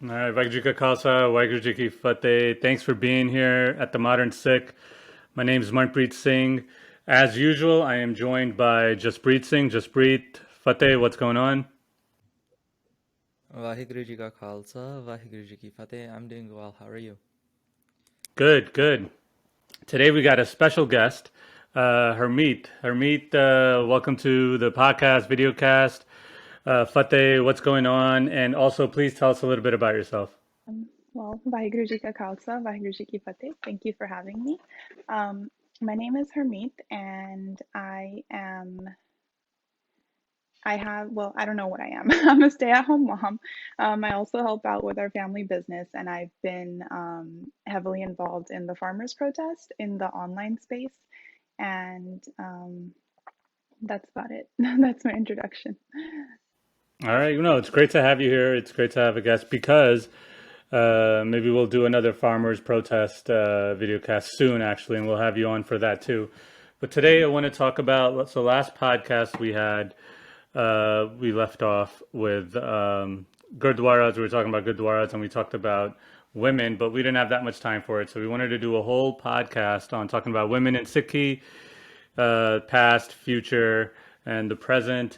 All right, Waheguru Ka Khalsa, Waheguru Ji Ki Fateh. Thanks for being here at the Modern Sikh. My name is Manpreet Singh. As usual, I am joined by Jaspreet Singh. Jaspreet, Fateh, what's going on? Vaheguru Ji Ka Khalsa, Vaheguru Ji Ki Fateh. I'm doing well. How are you? Good, good. Today we got a special guest, Harmeet. Harmeet, welcome to the podcast, videocast. Fateh, what's going on? And also, please tell us a little bit about yourself. Vaheguru Ji Ka Khalsa, Vaheguru Ji Ki Fateh. Thank you for having me. Um, my name is Harmeet, and I don't know what I am. I'm a stay-at-home mom. I also help out with our family business, and I've been heavily involved in the farmers' protest in the online space, and that's about it. That's my introduction. All right, it's great to have you here. It's great to have a guest because maybe we'll do another farmers protest video cast soon, actually, and we'll have you on for that too. But today I want to talk about, so last podcast we had, we left off with gurdwaras. We were talking about gurdwaras and we talked about women, but we didn't have that much time for it. So we wanted to do a whole podcast on talking about women in Sikhi, past, future, and the present.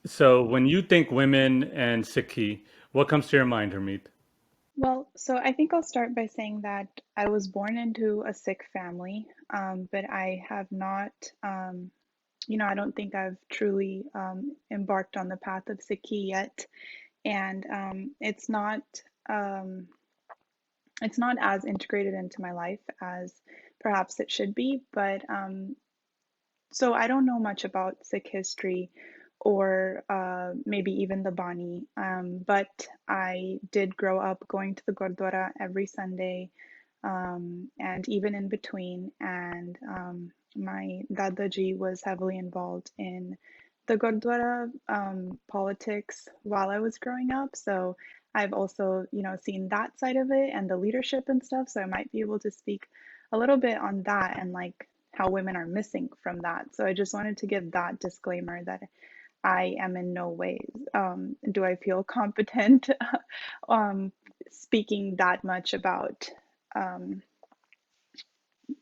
So when you think women and Sikhi, what comes to your mind, Hermeet? So I think I'll start by saying that I was born into a Sikh family, but I have not, I don't think I've truly embarked on the path of Sikhi yet, and um, it's not as integrated into my life as perhaps it should be. But so I don't know much about Sikh history or maybe even the Bani, but I did grow up going to the Gurdwara every Sunday, and even in between. And my Dadaji was heavily involved in the Gurdwara politics while I was growing up. So I've also, seen that side of it and the leadership and stuff. So I might be able to speak a little bit on that and like how women are missing from that. So I just wanted to give that disclaimer that I am in no ways do I feel competent um, speaking that much about um,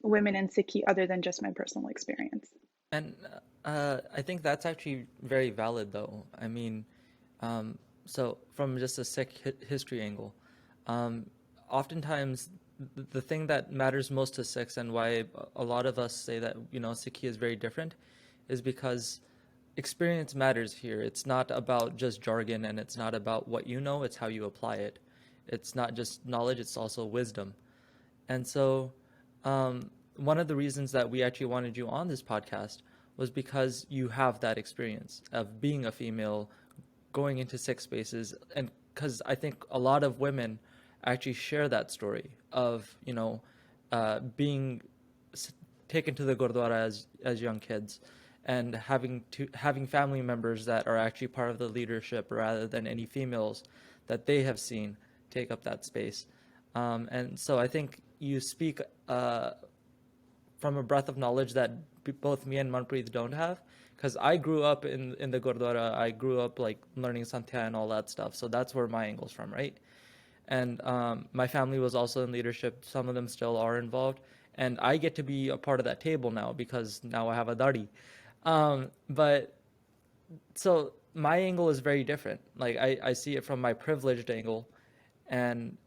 women in Sikhi other than just my personal experience. And I think that's actually very valid, though. I mean, um, so from just a Sikh history angle, um, oftentimes the thing that matters most to Sikhs and why a lot of us say that Sikhi is very different is because experience matters here. It's not about just jargon and it's not about what you know, it's how you apply it. It's not just knowledge, it's also wisdom. And so, one of the reasons that we actually wanted you on this podcast was because you have that experience of being a female, going into Sikh spaces, and because I think a lot of women actually share that story of being taken to the gurdwara as young kids and having family members that are actually part of the leadership rather than any females that they have seen take up that space. And so I think you speak from a breadth of knowledge that both me and Manpreet don't have. Because I grew up in the Gurdwara, I grew up like learning Santya and all that stuff. So that's where my angle's from, right? And my family was also in leadership. Some of them still are involved, and I get to be a part of that table now because now I have a dari. But so my angle is very different. Like I see it from my privileged angle, and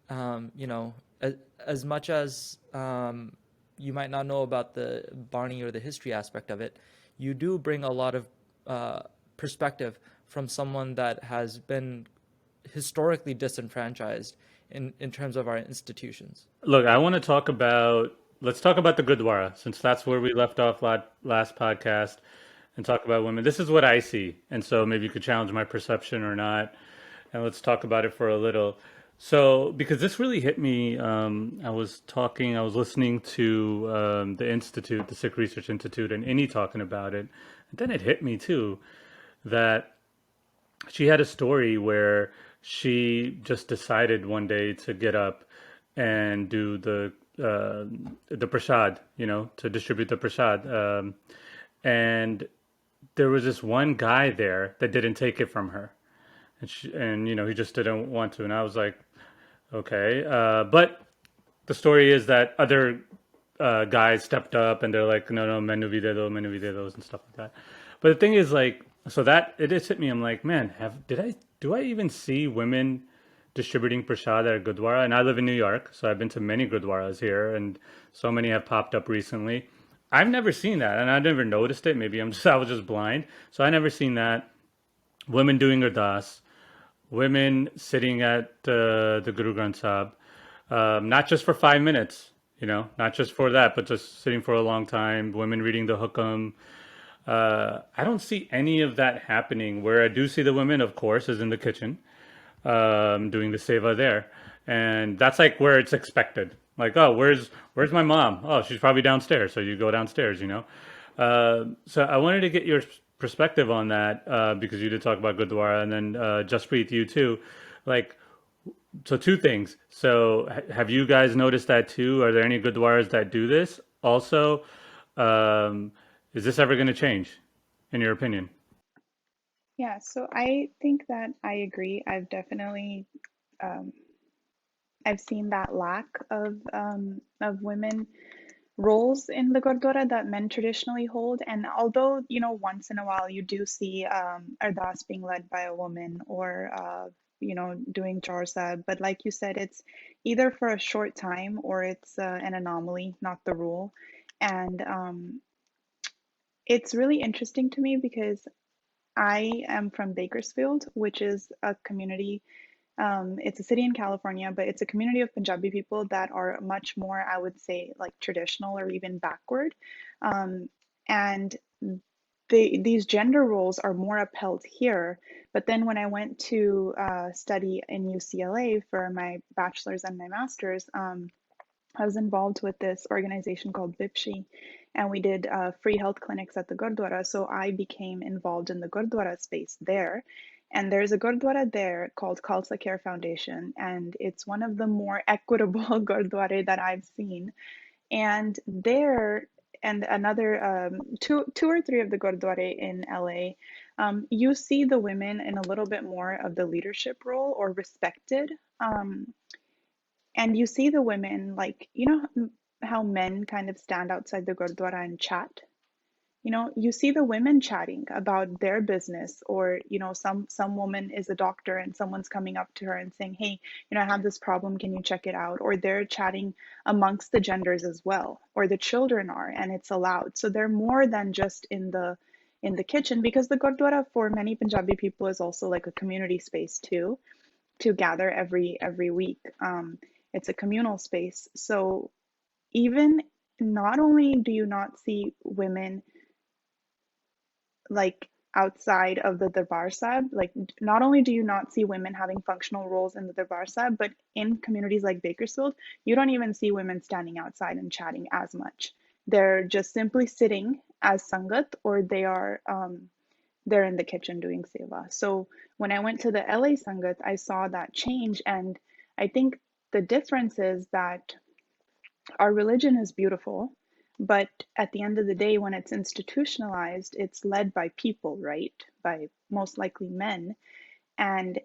as much as you might not know about the Barney or the history aspect of it, you do bring a lot of perspective from someone that has been historically disenfranchised in terms of our institutions. Look, I want to talk about, let's talk about the Gurdwara, since that's where we left off last podcast, and talk about women. This is what I see. And so maybe you could challenge my perception or not. And let's talk about it for a little. So, because this really hit me, I was listening to the Institute, the Sikh Research Institute, and Inni talking about it. And then it hit me too that she had a story where she just decided one day to get up and do the prasad, to distribute the prasad. And there was this one guy there that didn't take it from her. and he just didn't want to. And I was like, okay. But the story is that other guys stepped up and they're like, no, no, menu videos and stuff like that. But the thing is, like, so that it just hit me. I'm like, man, do I even see women distributing prasad at a gurdwara? And I live in New York, so I've been to many gurdwaras here, and so many have popped up recently. I've never seen that, and I never noticed it. Maybe I was just blind, so I never seen that. Women doing ardas, women sitting at the Guru Granth Sahib, not just for 5 minutes, not just for that, but just sitting for a long time. Women reading the hukam. I don't see any of that happening. Where I do see the women, of course, is in the kitchen, doing the seva there, and that's like where it's expected. Like, oh, where's my mom? Oh, she's probably downstairs. So you go downstairs. So I wanted to get your perspective on that because you did talk about Gurdwara, and then Jaspreet, you too. Like, so two things. So have you guys noticed that too? Are there any Gurdwaras that do this? Also, um, is this ever going to change, in your opinion? Yeah, so I think that I agree. Um, I've seen that lack of women roles in the Gurdwara that men traditionally hold. And although, once in a while you do see Ardas being led by a woman or, doing Chaursab, but like you said, it's either for a short time or it's an anomaly, not the rule. And it's really interesting to me because I am from Bakersfield, which is a community. It's a city in California, but it's a community of Punjabi people that are much more, I would say, like traditional or even backward. And these gender roles are more upheld here. But then when I went to study in UCLA for my bachelor's and my master's, I was involved with this organization called Vipshi, and we did free health clinics at the Gurdwara. So I became involved in the Gurdwara space there. And there's a Gurdwara there called Khalsa Care Foundation, and it's one of the more equitable Gurdwara that I've seen. And there, and another two or three of the Gurdwara in LA, you see the women in a little bit more of the leadership role or respected. And you see the women, like, how men kind of stand outside the Gurdwara and chat. You see the women chatting about their business, or, some woman is a doctor and someone's coming up to her and saying, hey, I have this problem, can you check it out? Or they're chatting amongst the genders as well, or the children are, and it's allowed. So they're more than just in the kitchen, because the Gurdwara for many Punjabi people is also like a community space too, to gather every week. It's a communal space. So even not only do you not see women like outside of the Darbar Sahib, like not only do you not see women having functional roles in the Darbar Sahib, but in communities like Bakersfield, you don't even see women standing outside and chatting as much. They're just simply sitting as sangat, or they're in the kitchen doing seva. So when I went to the LA Sangat, I saw that change. And I think the difference is that our religion is beautiful, but at the end of the day, when it's institutionalized, it's led by people, right? By most likely men. And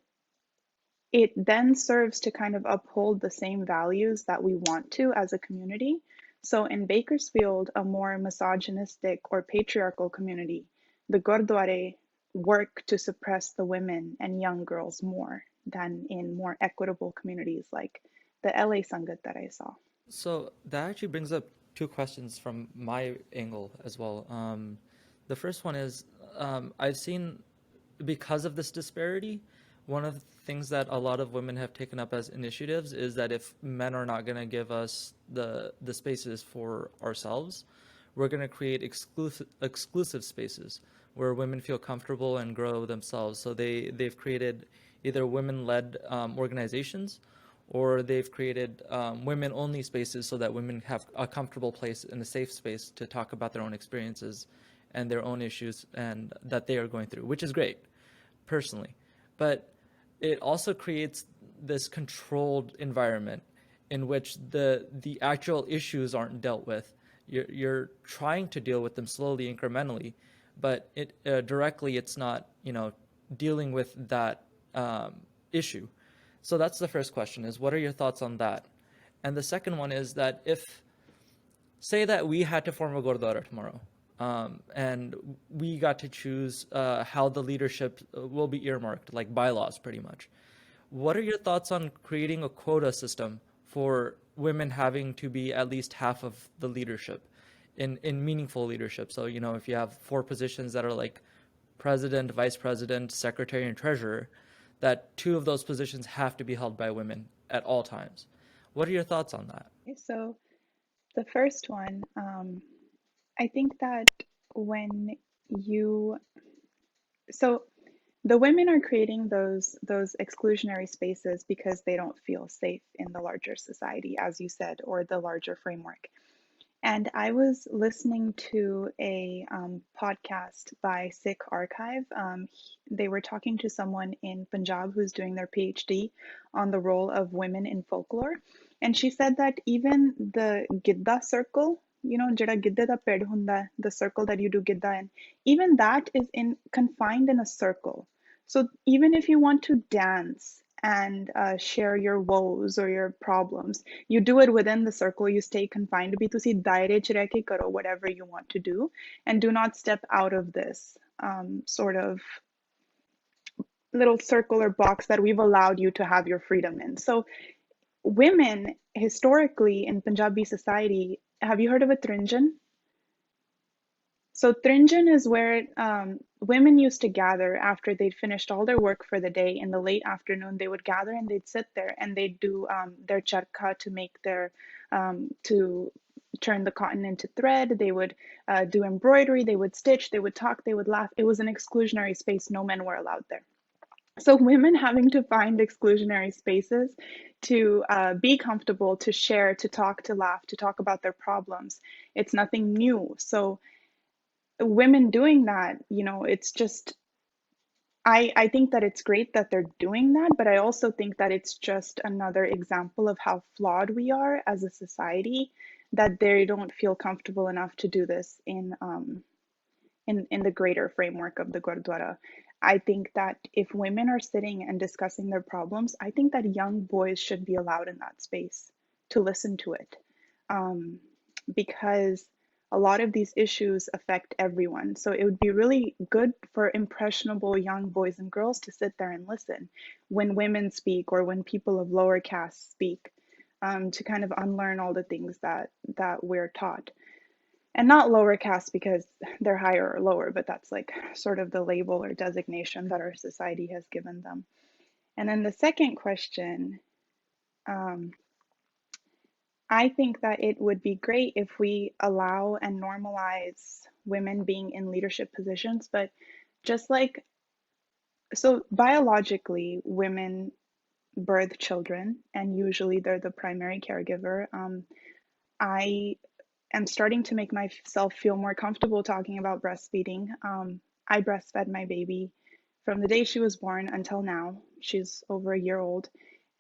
it then serves to kind of uphold the same values that we want to as a community. So in Bakersfield, a more misogynistic or patriarchal community, the Gurdwara work to suppress the women and young girls more than in more equitable communities like the LA Sangat that I saw. So that actually brings up two questions from my angle as well. The first one is I've seen, because of this disparity, one of the things that a lot of women have taken up as initiatives is that if men are not going to give us the spaces for ourselves, we're going to create exclusive spaces where women feel comfortable and grow themselves. So they've created either women-led organizations, or they've created women-only spaces so that women have a comfortable place and a safe space to talk about their own experiences and their own issues and that they are going through, which is great, personally. But it also creates this controlled environment in which the actual issues aren't dealt with. You're trying to deal with them slowly, incrementally, but it directly it's not dealing with that issue. So that's the first question: is what are your thoughts on that? And the second one is that if, say that we had to form a gurdwara tomorrow, and we got to choose how the leadership will be earmarked, like bylaws, pretty much. What are your thoughts on creating a quota system for women having to be at least half of the leadership in meaningful leadership? So, if you have four positions that are like president, vice president, secretary, and treasurer, that two of those positions have to be held by women at all times. What are your thoughts on that? Okay, so the first one, I think that when you, so the women are creating those exclusionary spaces because they don't feel safe in the larger society, as you said, or the larger framework. And I was listening to a podcast by Sikh Archive. They were talking to someone in Punjab who's doing their PhD on the role of women in folklore. And she said that even the gidda circle, jada gidda da ped hunda, the circle that you do gidda in, even that is confined in a circle. So even if you want to dance and share your woes or your problems, you do it within the circle. You stay confined. Bhi tusi daire ch reh ke karo whatever you want to do, and do not step out of this sort of little circle or box that we've allowed you to have your freedom in. So women historically in Punjabi society, have you heard of a trinjan? So Trinjan is where women used to gather after they'd finished all their work for the day. In the late afternoon, they would gather and they'd sit there and they'd do their charkha to make to turn the cotton into thread. They would do embroidery, they would stitch, they would talk, they would laugh. It was an exclusionary space. No men were allowed there. So women having to find exclusionary spaces to be comfortable, to share, to talk, to laugh, to talk about their problems. It's nothing new. So women doing that, it's just, I think that it's great that they're doing that, but I also think that it's just another example of how flawed we are as a society, that they don't feel comfortable enough to do this in the greater framework of the Gurdwara. I think that if women are sitting and discussing their problems, I think that young boys should be allowed in that space to listen to it. Because a lot of these issues affect everyone. So it would be really good for impressionable young boys and girls to sit there and listen when women speak or when people of lower castes speak, to kind of unlearn all the things that we're taught. And not lower caste because they're higher or lower, but that's like sort of the label or designation that our society has given them. And then the second question, I think that it would be great if we allow and normalize women being in leadership positions, but just like, so biologically, women birth children, and usually they're the primary caregiver. I am starting to make myself feel more comfortable talking about breastfeeding. I breastfed my baby from the day she was born until now. She's over a year old.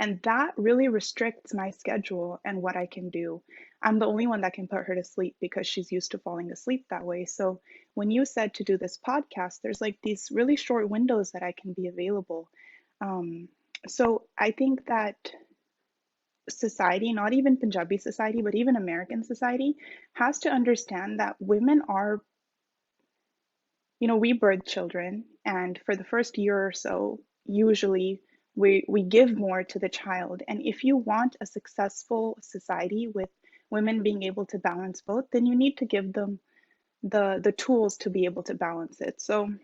And that really restricts my schedule and what I can do. I'm the only one that can put her to sleep because she's used to falling asleep that way. So when you said to do this podcast, there's like these really short windows that I can be available. So I think that society, not even Punjabi society, but even American society, has to understand that women are, we birth children, and for the first year or so, usually we give more to the child. And if you want a successful society with women being able to balance both, then you need to give them the tools to be able to balance it. So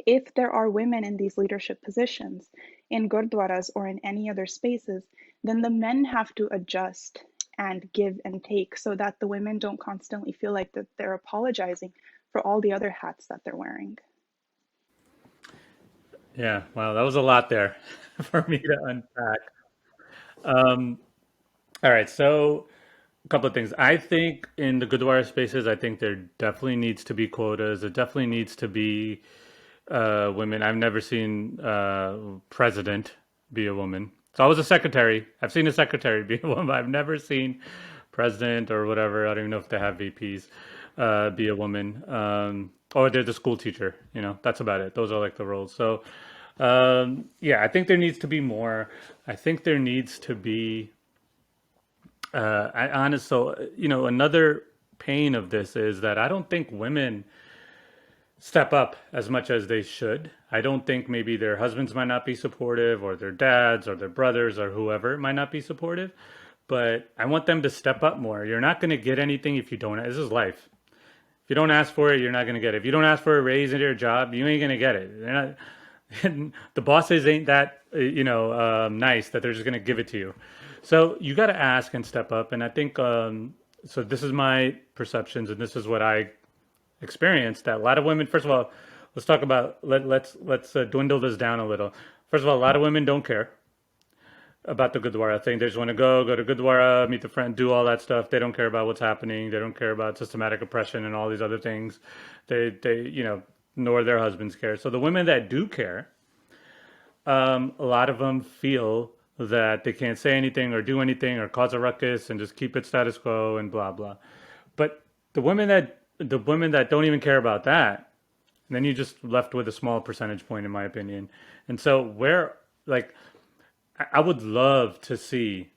if there are women in these leadership positions in gurdwaras or in any other spaces, then the men have to adjust and give and take so that the women don't constantly feel like that they're apologizing for all the other hats that they're wearing. Yeah, wow, that was a lot there for me to unpack. Um, all right, so a couple of things. I think in the Gurdwara spaces, I think there definitely needs to be quotas. There definitely needs to be women. I've never seen president be a woman. So I was a secretary. I've seen a secretary be a woman. I've never seen president or whatever. I don't even know if they have VPs be a woman. Or they're the school teacher. That's about it. Those are like the roles. So Yeah, I think there needs to be more. I think there needs to be. I honest. So another pain of this is that I don't think women step up as much as they should. I don't think maybe their husbands might not be supportive, or their dads, or their brothers, or whoever might not be supportive. But I want them to step up more. You're not going to get anything if you don't. This is life. If you don't ask for it, you're not going to get it. If you don't ask for a raise in your job, you ain't going to get it. They're not. The bosses ain't that nice that they're just going to give it to you. So you got to ask and step up. And I think so. This is my perceptions, and this is what I experienced. That a lot of women. First of all, let's talk about let's dwindle this down a little. First of all, a lot of women don't care about the Gurdwara thing. They just want to go to Gurdwara, meet the friend, do all that stuff. They don't care about what's happening. They don't care about systematic oppression and all these other things. They nor their husbands care. So the women that do care, a lot of them feel that they can't say anything or do anything or cause a ruckus and just keep it status quo and blah blah. But the women that don't even care about that, then you just left with a small percentage point, in my opinion. And so where like I would love to see,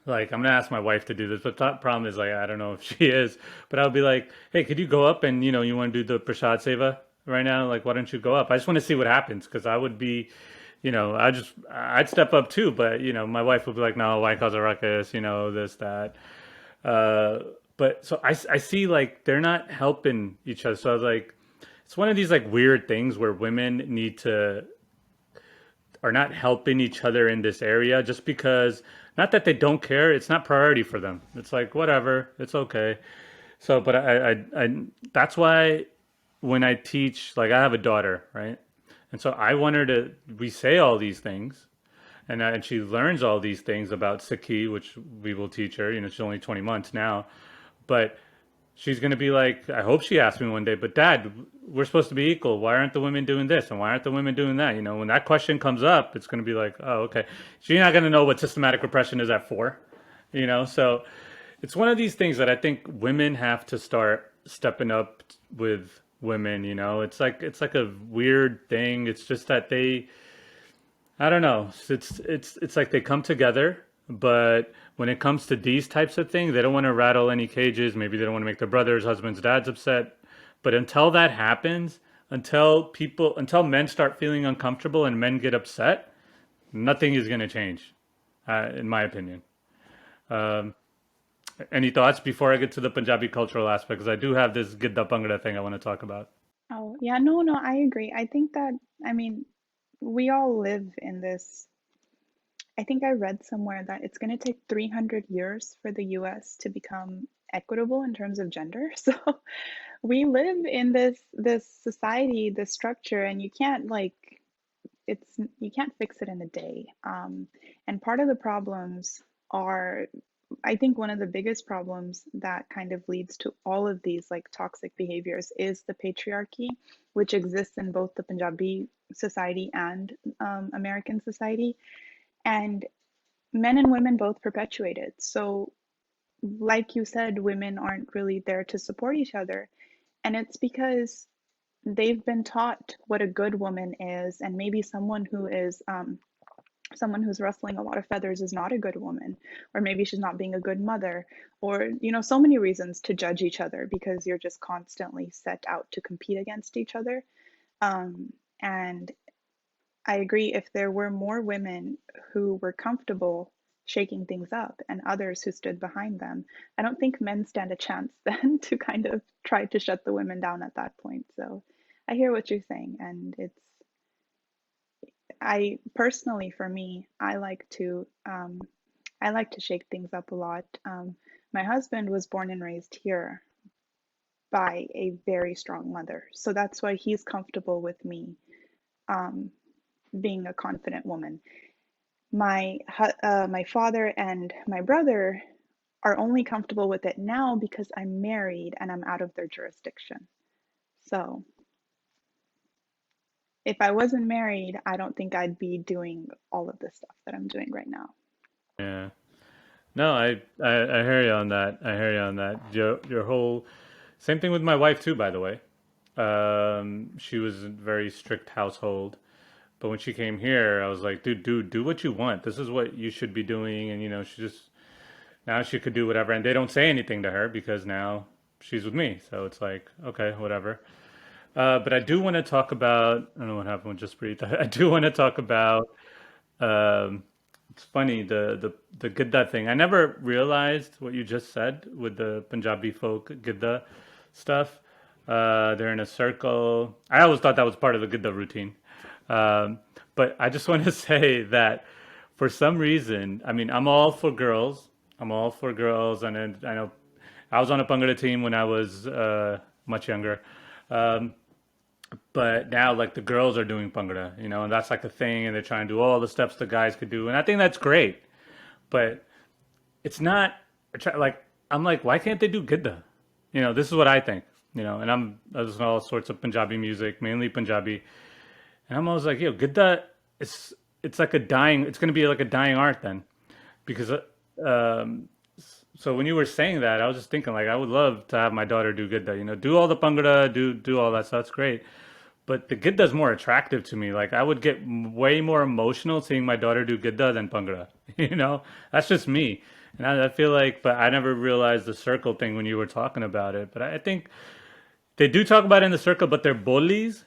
like, I'm gonna ask my wife to do this, but the problem is, like, I don't know if she is, but I'll be like, hey, could you go up and you want to do the prasad seva right now? Like, why don't you go up? I just want to see what happens, because I would be, I'd step up too, but my wife would be like, no, why cause a ruckus? This that. Uh, but so I see, like, they're not helping each other. So I was like, it's one of these like weird things where women need to are not helping each other in this area, just because, not that they don't care, it's not priority for them. It's like, whatever, it's okay. So but I that's why when I teach, like, I have a daughter, right? And so I want her to, we say all these things, and she learns all these things about Sikhi, which we will teach her. She's only 20 months now, but she's going to be like, I hope she asks me one day, but Dad, we're supposed to be equal. Why aren't the women doing this? And why aren't the women doing that? When that question comes up, it's going to be like, oh, okay. She's not going to know what systematic repression is at four. So it's one of these things that I think women have to start stepping up with women. It's like a weird thing. It's just that I don't know. It's like they come together, but when it comes to these types of things, they don't want to rattle any cages. Maybe they don't want to make their brothers, husbands, dads upset. But until that happens, until men start feeling uncomfortable and men get upset, nothing is going to change, in my opinion. Um, any thoughts before I get to the Punjabi cultural aspect? Because I do have this gidda bhangra thing I want to talk about. Oh, yeah, no, no, I agree. I think that, I mean, we all live in this. I think I read somewhere that it's going to take 300 years for the US to become equitable in terms of gender. So we live in this society, this structure, and you can't, like, you can't fix it in a day. And part of the problems are, I think one of the biggest problems that kind of leads to all of these like toxic behaviors is the patriarchy, which exists in both the Punjabi society and American society. And men and women both perpetuate it. So, like you said, women aren't really there to support each other. And it's because they've been taught what a good woman is, and maybe someone who's rustling a lot of feathers is not a good woman, or maybe she's not being a good mother, or so many reasons to judge each other because you're just constantly set out to compete against each other. And I agree, if there were more women who were comfortable shaking things up and others who stood behind them, I don't think men stand a chance then to kind of try to shut the women down at that point. So I hear what you're saying, and I personally, for me, I like to shake things up a lot. My husband was born and raised here by a very strong mother, so that's why he's comfortable with me um, being a confident woman. My father and my brother are only comfortable with it now because I'm married and I'm out of their jurisdiction. So if I wasn't married, I don't think I'd be doing all of the stuff that I'm doing right now. Yeah. No, I hear you on that. I hear you on that. Your whole same thing with my wife too, by the way. She was a very strict household. But when she came here, I was like, dude, do what you want. This is what you should be doing. And, she just, now she could do whatever. And they don't say anything to her because now she's with me. So it's like, okay, whatever. But I do want to talk about, I don't know what happened with Jaspreet. I do want to talk about, um, it's funny, the gidda thing. I never realized what you just said with the Punjabi folk gidda stuff. They're in a circle. I always thought that was part of the gidda routine. Um, but I just want to say that for some reason, I mean, I'm all for girls. I'm all for girls. And then I know I was on a Bhangra team when I was much younger. Um, but now, like, the girls are doing Bhangra, and that's like a thing. And they're trying to do all the steps the guys could do. And I think that's great. But it's not like, I'm like, why can't they do Gidda? This is what I think, and I listen to all sorts of Punjabi music, mainly Punjabi. And I'm always like, yo, Gidda, it's like it's going to be like a dying art then. Because, um, so when you were saying that, I was just thinking, like, I would love to have my daughter do Gidda, do all the Bhangra, do all that stuff. That's great. But the Gidda is more attractive to me. Like, I would get way more emotional seeing my daughter do Gidda than Bhangra. That's just me. And I feel like, but I never realized the circle thing when you were talking about it. But I think they do talk about it in the circle, but their bolis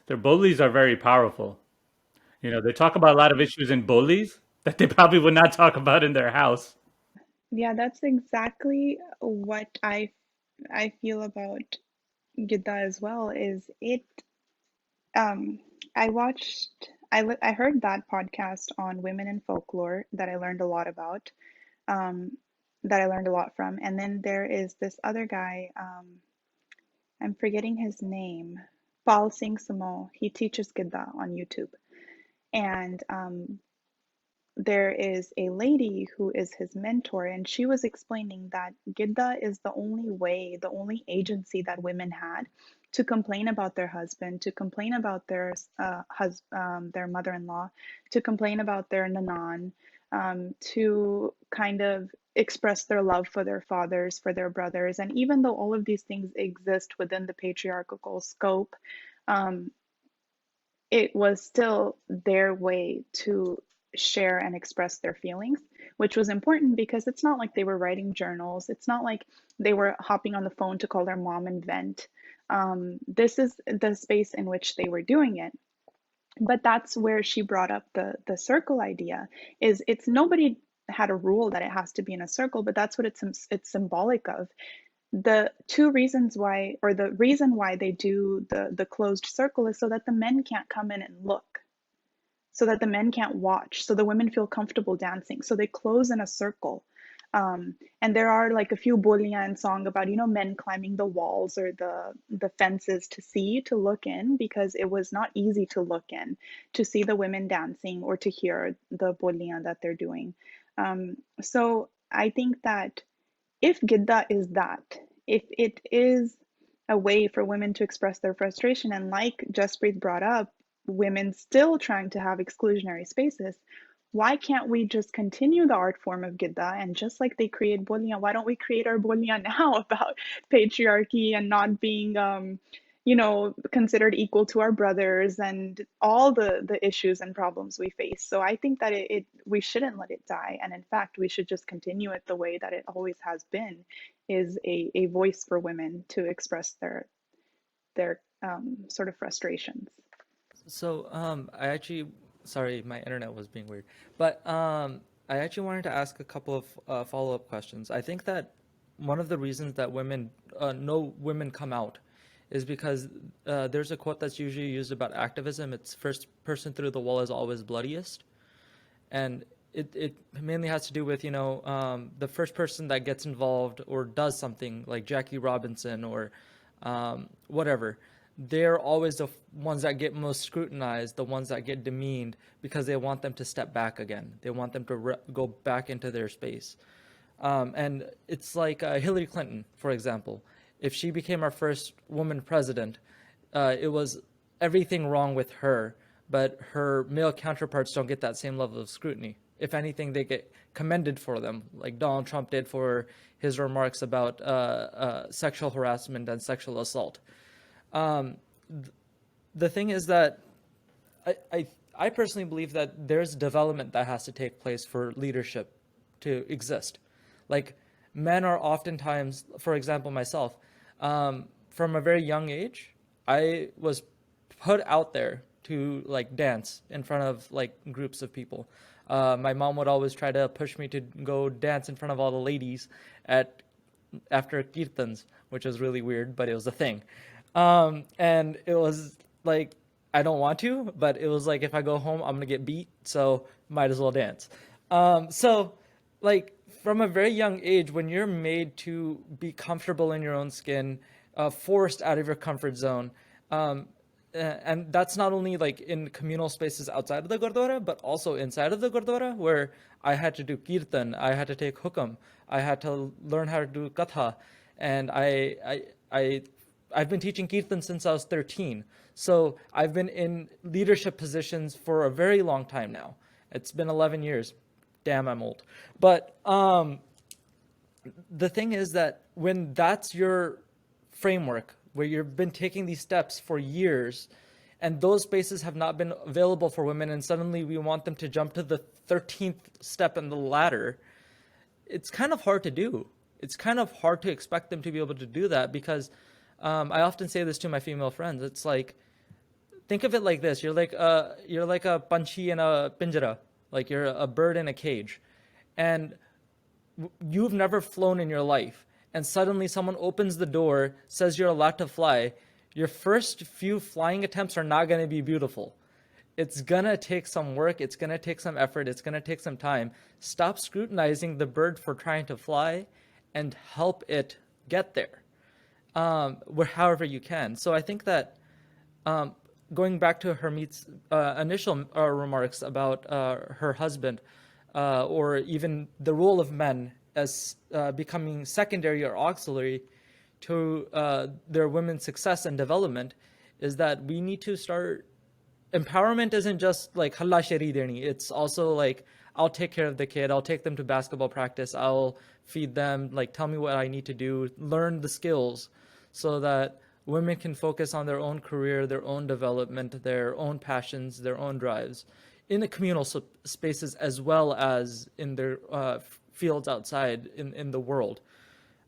are very powerful. They talk about a lot of issues in bolis that they probably would not talk about in their house. Yeah, that's exactly what I feel about gidda as well, is it um I watched I heard that podcast on women in folklore that I learned a lot about, um that I learned a lot from. And then there is this other guy, I'm forgetting his name, Paul Singh Samo. He teaches gidda on YouTube. And there is a lady who is his mentor, and she was explaining that gidda is the only way, the only agency that women had to complain about their husband, to complain about their mother-in-law, to complain about their nanan, to kind of express their love for their fathers, for their brothers. And even though all of these things exist within the patriarchal scope, um, it was still their way to share and express their feelings, which was important because it's not like they were writing journals. It's not like they were hopping on the phone to call their mom and vent. This is the space in which they were doing it. But that's where she brought up the circle idea. Is it's nobody had a rule that it has to be in a circle, but that's what it's symbolic of. The two reasons why, or the reason why they do the closed circle, is so that the men can't come in and look, so that the men can't watch, so the women feel comfortable dancing, so they close in a circle. And there are like a few boliyan and song about, men climbing the walls or the fences to look in, because it was not easy to look in to see the women dancing or to hear the boliyan that they're doing. So I think that if Gidda is that, if it is a way for women to express their frustration, and like Jaspreet brought up, women still trying to have exclusionary spaces, why can't we just continue the art form of Gidda? And just like they create Bolia, why don't we create our Bolia now about patriarchy and not being, considered equal to our brothers, and all the issues and problems we face? So I think that we shouldn't let it die. And in fact, we should just continue it the way that it always has been, is a voice for women to express their sort of frustrations. So, I actually, sorry, my internet was being weird, but I actually wanted to ask a couple of follow-up questions. I think that one of the reasons that no women come out is because there's a quote that's usually used about activism. It's first person through the wall is always bloodiest. And it mainly has to do with, the first person that gets involved or does something like Jackie Robinson or whatever. They're always the ones that get most scrutinized, the ones that get demeaned, because they want them to step back again. They want them to go back into their space. And it's like Hillary Clinton, for example. If she became our first woman president, it was everything wrong with her, but her male counterparts don't get that same level of scrutiny. If anything, they get commended for them, like Donald Trump did for his remarks about sexual harassment and sexual assault. The thing is that I personally believe that there's development that has to take place for leadership to exist. Like, men are oftentimes, for example, myself, from a very young age, I was put out there to like dance in front of like groups of people. My mom would always try to push me to go dance in front of all the ladies at after Kirtans, which was really weird, but it was a thing. And it was like, I don't want to, but it was like, if I go home, I'm going to get beat. So might as well dance. So, like, from a very young age, when you're made to be comfortable in your own skin, forced out of your comfort zone, and that's not only like in communal spaces outside of the gurdwara, but also inside of the gurdwara, where I had to do kirtan, I had to take hukam, I had to learn how to do katha, and I've been teaching kirtan since I was 13. So I've been in leadership positions for a very long time now. It's been 11 years. Damn, I'm old. But the thing is that when that's your framework, where you've been taking these steps for years, and those spaces have not been available for women, and suddenly we want them to jump to the 13th step in the ladder, it's kind of hard to do. It's kind of hard to expect them to be able to do that because I often say this to my female friends. It's like, think of it like this: you're like a panchi in a pinjara, like you're a bird in a cage, and you've never flown in your life, and suddenly someone opens the door, says you're allowed to fly. Your first few flying attempts are not going to be beautiful. It's going to take some work, it's going to take some effort, it's going to take some time. Stop scrutinizing the bird for trying to fly and help it get there, however you can. So I think that going back to Hermeet's initial remarks about her husband, or even the role of men as becoming secondary or auxiliary to their women's success and development, is that we need to start. Empowerment isn't just like halla shari deni. It's also like, I'll take care of the kid. I'll take them to basketball practice. I'll feed them. Like, tell me what I need to do. Learn the skills, so that women can focus on their own career, their own development, their own passions, their own drives, in the communal spaces as well as in their fields outside in the world.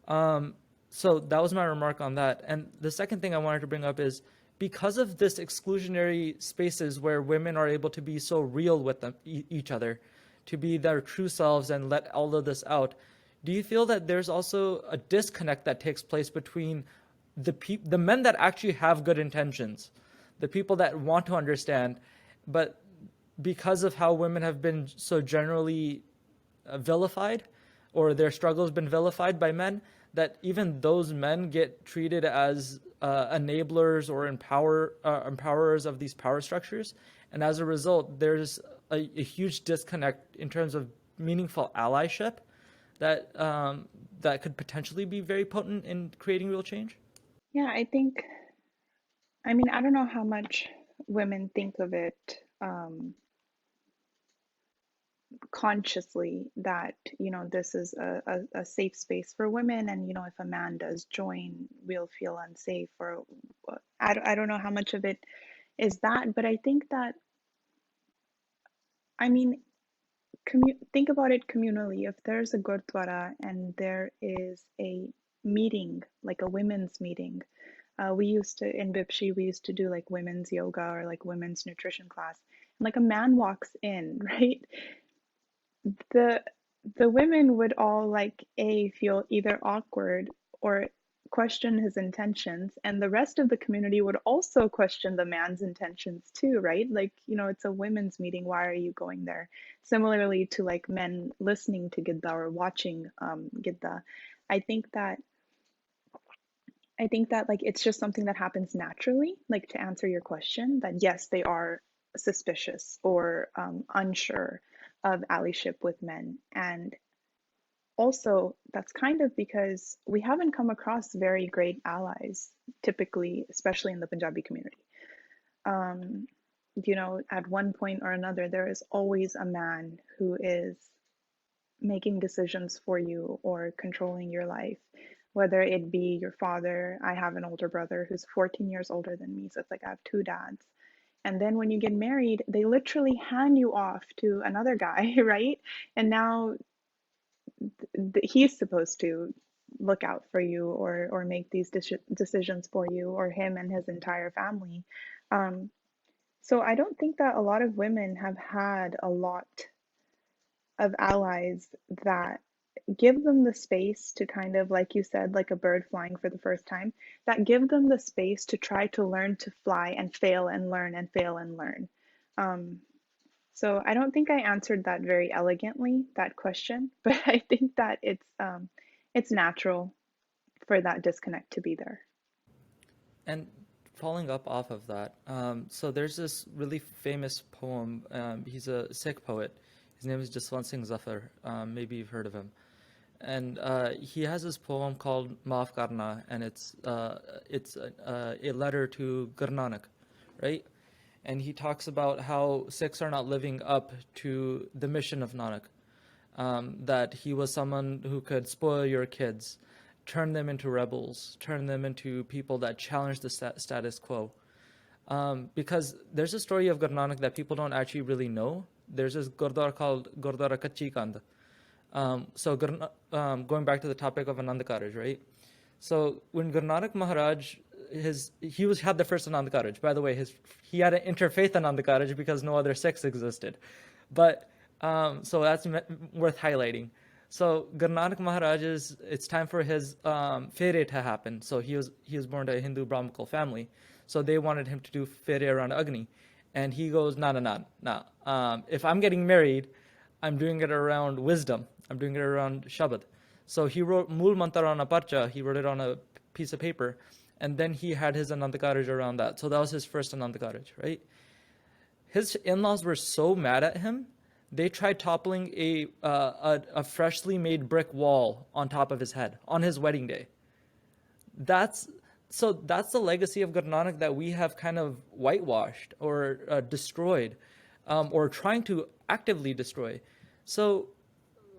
So that was my remark on that. And the second thing I wanted to bring up is, because of this exclusionary spaces where women are able to be so real with them, each other, to be their true selves and let all of this out, do you feel that there's also a disconnect that takes place between the men that actually have good intentions, the people that want to understand, but because of how women have been so generally vilified, or their struggle has been vilified by men, that even those men get treated as enablers or empowerers of these power structures, and as a result, there's a huge disconnect in terms of meaningful allyship that that could potentially be very potent in creating real change. Yeah, I mean, I don't know how much women think of it consciously, that, this is a safe space for women, and, if a man does join, we'll feel unsafe, or I don't know how much of it is that, but I think that, I mean, think about it communally. If there's a gurdwara and there is a meeting, like a women's meeting, we used to, in Bipshi, we used to do like women's yoga or like women's nutrition class. And like a man walks in, right? The the women would all like feel either awkward or question his intentions, and the rest of the community would also question the man's intentions too, right? Like, it's a women's meeting, why are you going there? Similarly to like men listening to gidda or watching gidda. I think that like it's just something that happens naturally, like to answer your question, that yes, they are suspicious or unsure of allyship with men. And also, that's kind of because we haven't come across very great allies, typically, especially in the Punjabi community. Um, at one point or another, there is always a man who is making decisions for you or controlling your life, whether it be your father. I have an older brother who's 14 years older than me, so it's like I have two dads. And then when you get married, they literally hand you off to another guy, right? And now he's supposed to look out for you or make these decisions for you, or him and his entire family. Um, so I don't think that a lot of women have had a lot of allies that give them the space to kind of, like you said, like a bird flying for the first time, that give them the space to try to learn to fly and fail and learn and fail and learn. Um, so I don't think I answered that very elegantly, that question, but I think that it's natural for that disconnect to be there. And following up off of that, so there's this really famous poem. He's a Sikh poet. His name is Jaswant Singh Zafar. Maybe you've heard of him. And he has this poem called Maaf Karna, and it's a letter to Guru Nanak, right? And he talks about how Sikhs are not living up to the mission of Nanak, that he was someone who could spoil your kids, turn them into rebels, turn them into people that challenge the status quo. Because there's a story of Guru Nanak that people don't actually really know. There's this gurdwara called Gurdwara Kachi Kand. Going back to the topic of Ananda Cottage, right? So when Guru Nanak Maharaj, had the first Ananda Cottage. By the way, he had an interfaith Ananda Cottage because no other Sikhs existed. But so that's worth highlighting. So Guru Nanak Maharaj's, it's time for his fere to happen. So he was born to a Hindu Brahminical family. So they wanted him to do fere around Agni. And he goes, nah. If I'm getting married, I'm doing it around wisdom. I'm doing it around Shabad. So he wrote Mool Mantar on a parcha. He wrote it on a piece of paper. And then he had his Ananda Cottage around that. So that was his first Ananda Cottage, right? His in-laws were so mad at him, they tried toppling a freshly made brick wall on top of his head on his wedding day. That's the legacy of Guru Nanak that we have kind of whitewashed or destroyed, or trying to actively destroy. So,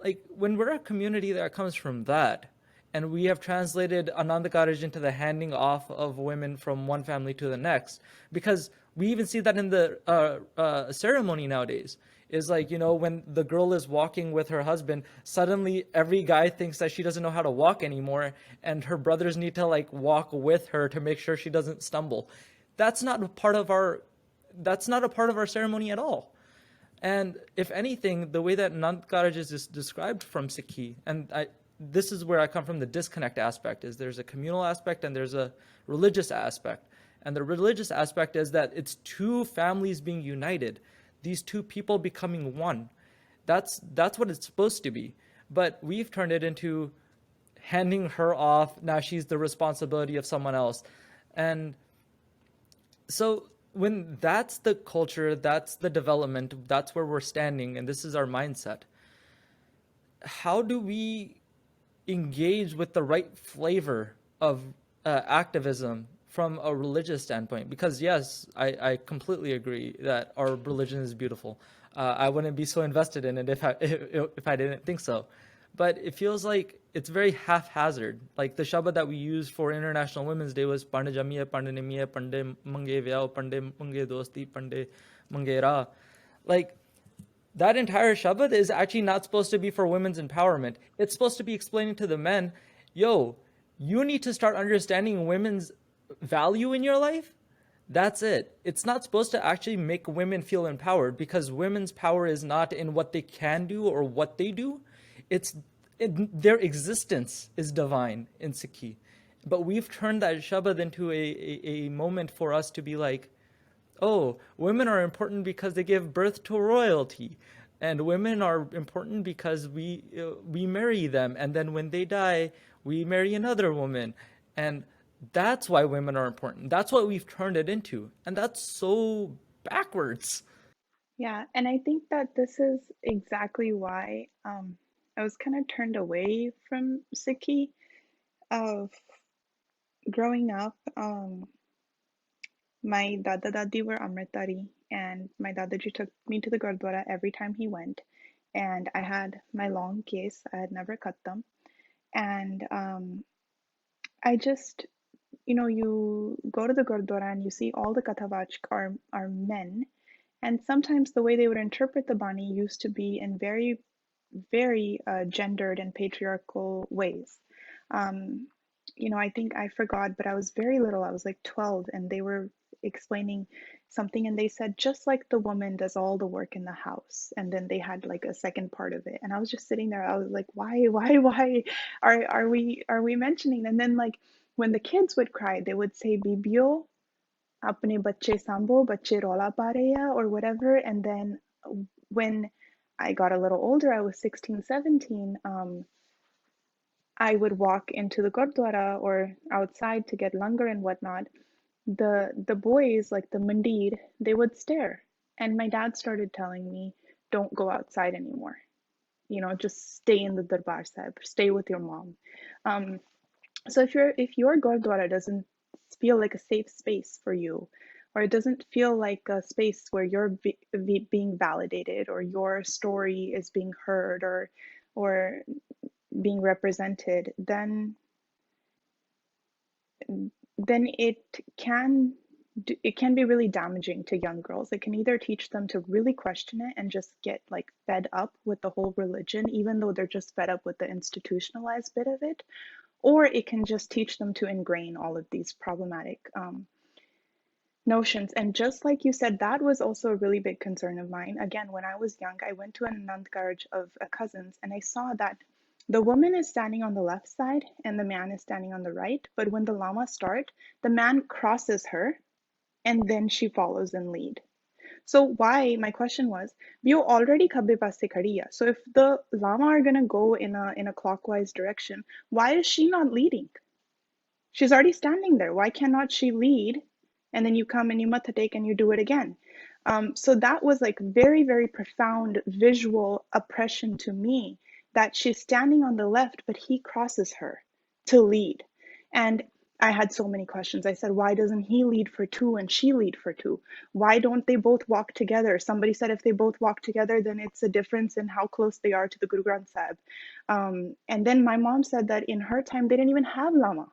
like, when we're a community that comes from that, and we have translated Ananda Cottage into the handing off of women from one family to the next, because we even see that in the ceremony nowadays. Is like, when the girl is walking with her husband, suddenly every guy thinks that she doesn't know how to walk anymore, and her brothers need to like walk with her to make sure she doesn't stumble. That's not a part of our ceremony at all. And if anything, the way that Ananda Cottage is described from Sikhi, and this is where I come from, the disconnect aspect, is there's a communal aspect and there's a religious aspect. And the religious aspect is that it's two families being united, these two people becoming one. That's what it's supposed to be. But we've turned it into handing her off. Now she's the responsibility of someone else. And so when that's the culture, that's the development, that's where we're standing, and this is our mindset, how do we engage with the right flavor of activism from a religious standpoint? Because yes, I completely agree that our religion is beautiful. I wouldn't be so invested in it if I didn't think so. But it feels like it's very haphazard. Like the Shabad that we used for International Women's Day was Pande Jamiya, Pande Nimiya, Pande Mange Vyao, Pande Mange Dosti, Pande Mange Ra. Like, that entire Shabad is actually not supposed to be for women's empowerment. It's supposed to be explaining to the men, yo, you need to start understanding women's value in your life. That's it. It's not supposed to actually make women feel empowered, because women's power is not in what they can do or what they do. Their existence is divine in Sikhi. But we've turned that Shabad into a moment for us to be like, oh, women are important because they give birth to royalty, and women are important because we marry them, and then when they die, we marry another woman, and that's why women are important. That's what we've turned it into, and that's so backwards. Yeah, and I think that this is exactly why I was kind of turned away from Sikhi. Of growing up, my dada dadi were Amritari, and my dadaji took me to the Gurdwara every time he went. And I had my long case, I had never cut them. And I just you go to the Gurdwara and you see all the Kathavachk are men, and sometimes the way they would interpret the Bani used to be in very, very gendered and patriarchal ways. Um, I think I forgot, but I was very little. I was like 12, and they were explaining something, and they said, just like the woman does all the work in the house. And then they had like a second part of it. And I was just sitting there. I was like, why are we mentioning? And then like when the kids would cry, they would say, Bibio, apne bacche sambo, bacche rola pa rahe hai, or whatever. And then when I got a little older, I was 16, 17, I would walk into the Gurdwara or outside to get langar and whatnot. The boys, like the mandir, they would stare. And my dad started telling me, don't go outside anymore. Just stay in the Darbar Sahib, stay with your mom. Um, so if your Gurdwara doesn't feel like a safe space for you, or it doesn't feel like a space where you're being validated, or your story is being heard, or being represented, then it can be really damaging to young girls. It can either teach them to really question it and just get like fed up with the whole religion, even though they're just fed up with the institutionalized bit of it, or it can just teach them to ingrain all of these problematic notions. And just like you said, that was also a really big concern of mine. Again, when I was young, I went to an Anand Karaj of a cousins, and I saw that the woman is standing on the left side and the man is standing on the right. But when the Lama start, the man crosses her and then she follows in lead. So why, my question was, you already khabbe paase khadi hai. So if the Lama are gonna go in a clockwise direction, why is she not leading? She's already standing there. Why cannot she lead? And then you come and you matha take and you do it again. So that was like very, very profound visual oppression to me, that she's standing on the left, but he crosses her to lead. And I had so many questions. I said, why doesn't he lead for two and she lead for two? Why don't they both walk together? Somebody said if they both walk together, then it's a difference in how close they are to the Guru Granth Sahib. And then my mom said that in her time, they didn't even have lama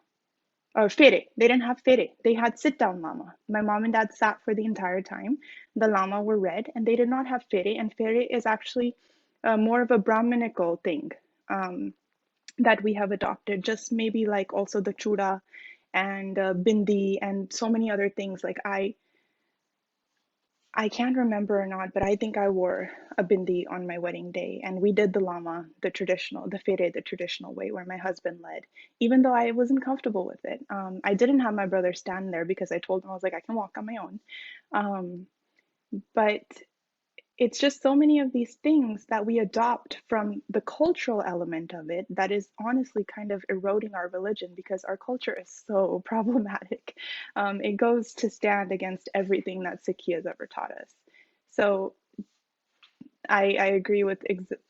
or fere. They didn't have fere. They had sit down lama. My mom and dad sat for the entire time. The lama were read, and they did not have fere. And fere is actually more of a Brahminical thing that we have adopted. Just maybe like also the chuda and bindi and so many other things. Like I can't remember or not, but I think I wore a bindi on my wedding day, and we did the lama, the fere, the traditional way, where my husband led, even though I wasn't comfortable with it. I didn't have my brother stand there because I told him, I was like, I can walk on my own. But it's just so many of these things that we adopt from the cultural element of it that is honestly kind of eroding our religion, because our culture is so problematic. It goes to stand against everything that Sikhi has ever taught us. So I agree with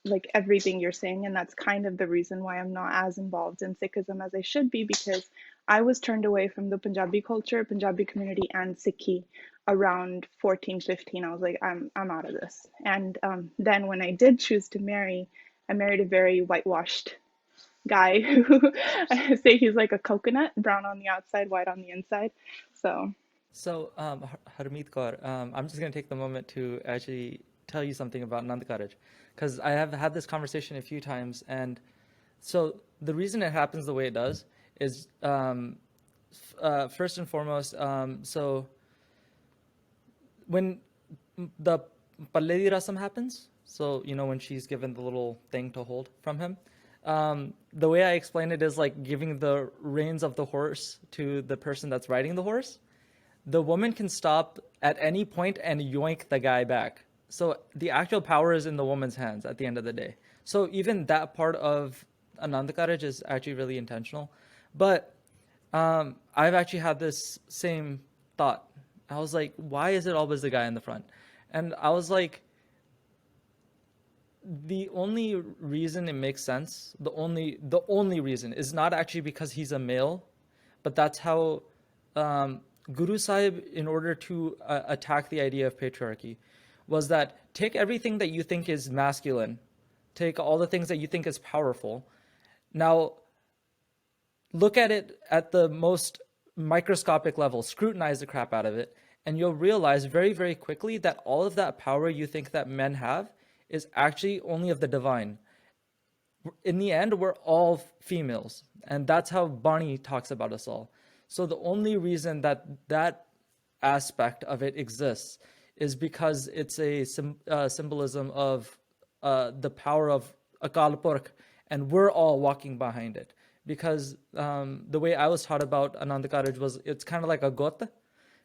like everything you're saying, and that's kind of the reason why I'm not as involved in Sikhism as I should be, because I was turned away from the Punjabi culture, Punjabi community, and Sikhi around 14, 15. I was like, I'm out of this. And then when I did choose to marry, I married a very whitewashed guy who I say he's like a coconut, brown on the outside, white on the inside. So So, Harmeet Kaur, I'm just going to take the moment to actually tell you something about Nand Karaj, because I have had this conversation a few times. And so the reason it happens the way it does is, first and foremost, so when the Palledi Rasam happens, so, when she's given the little thing to hold from him, the way I explain it is like giving the reins of the horse to the person that's riding the horse. The woman can stop at any point and yoink the guy back. So the actual power is in the woman's hands at the end of the day. So even that part of Ananda Karaj is actually really intentional. But I've actually had this same thought. I was like, why is it always the guy in the front? And I was like, the only reason it makes sense, the only reason is not actually because he's a male, but that's how Guru Sahib, in order to attack the idea of patriarchy, was that take everything that you think is masculine, take all the things that you think is powerful. Now, look at it at the most microscopic level, scrutinize the crap out of it, and you'll realize very, very quickly that all of that power you think that men have is actually only of the divine. In the end, we're all females, and that's how Barney talks about us all. So the only reason that that aspect of it exists is because it's a symbolism of the power of Akal Purkh, and we're all walking behind it. Because the way I was taught about Ananda Karaj was it's kind of like a gota,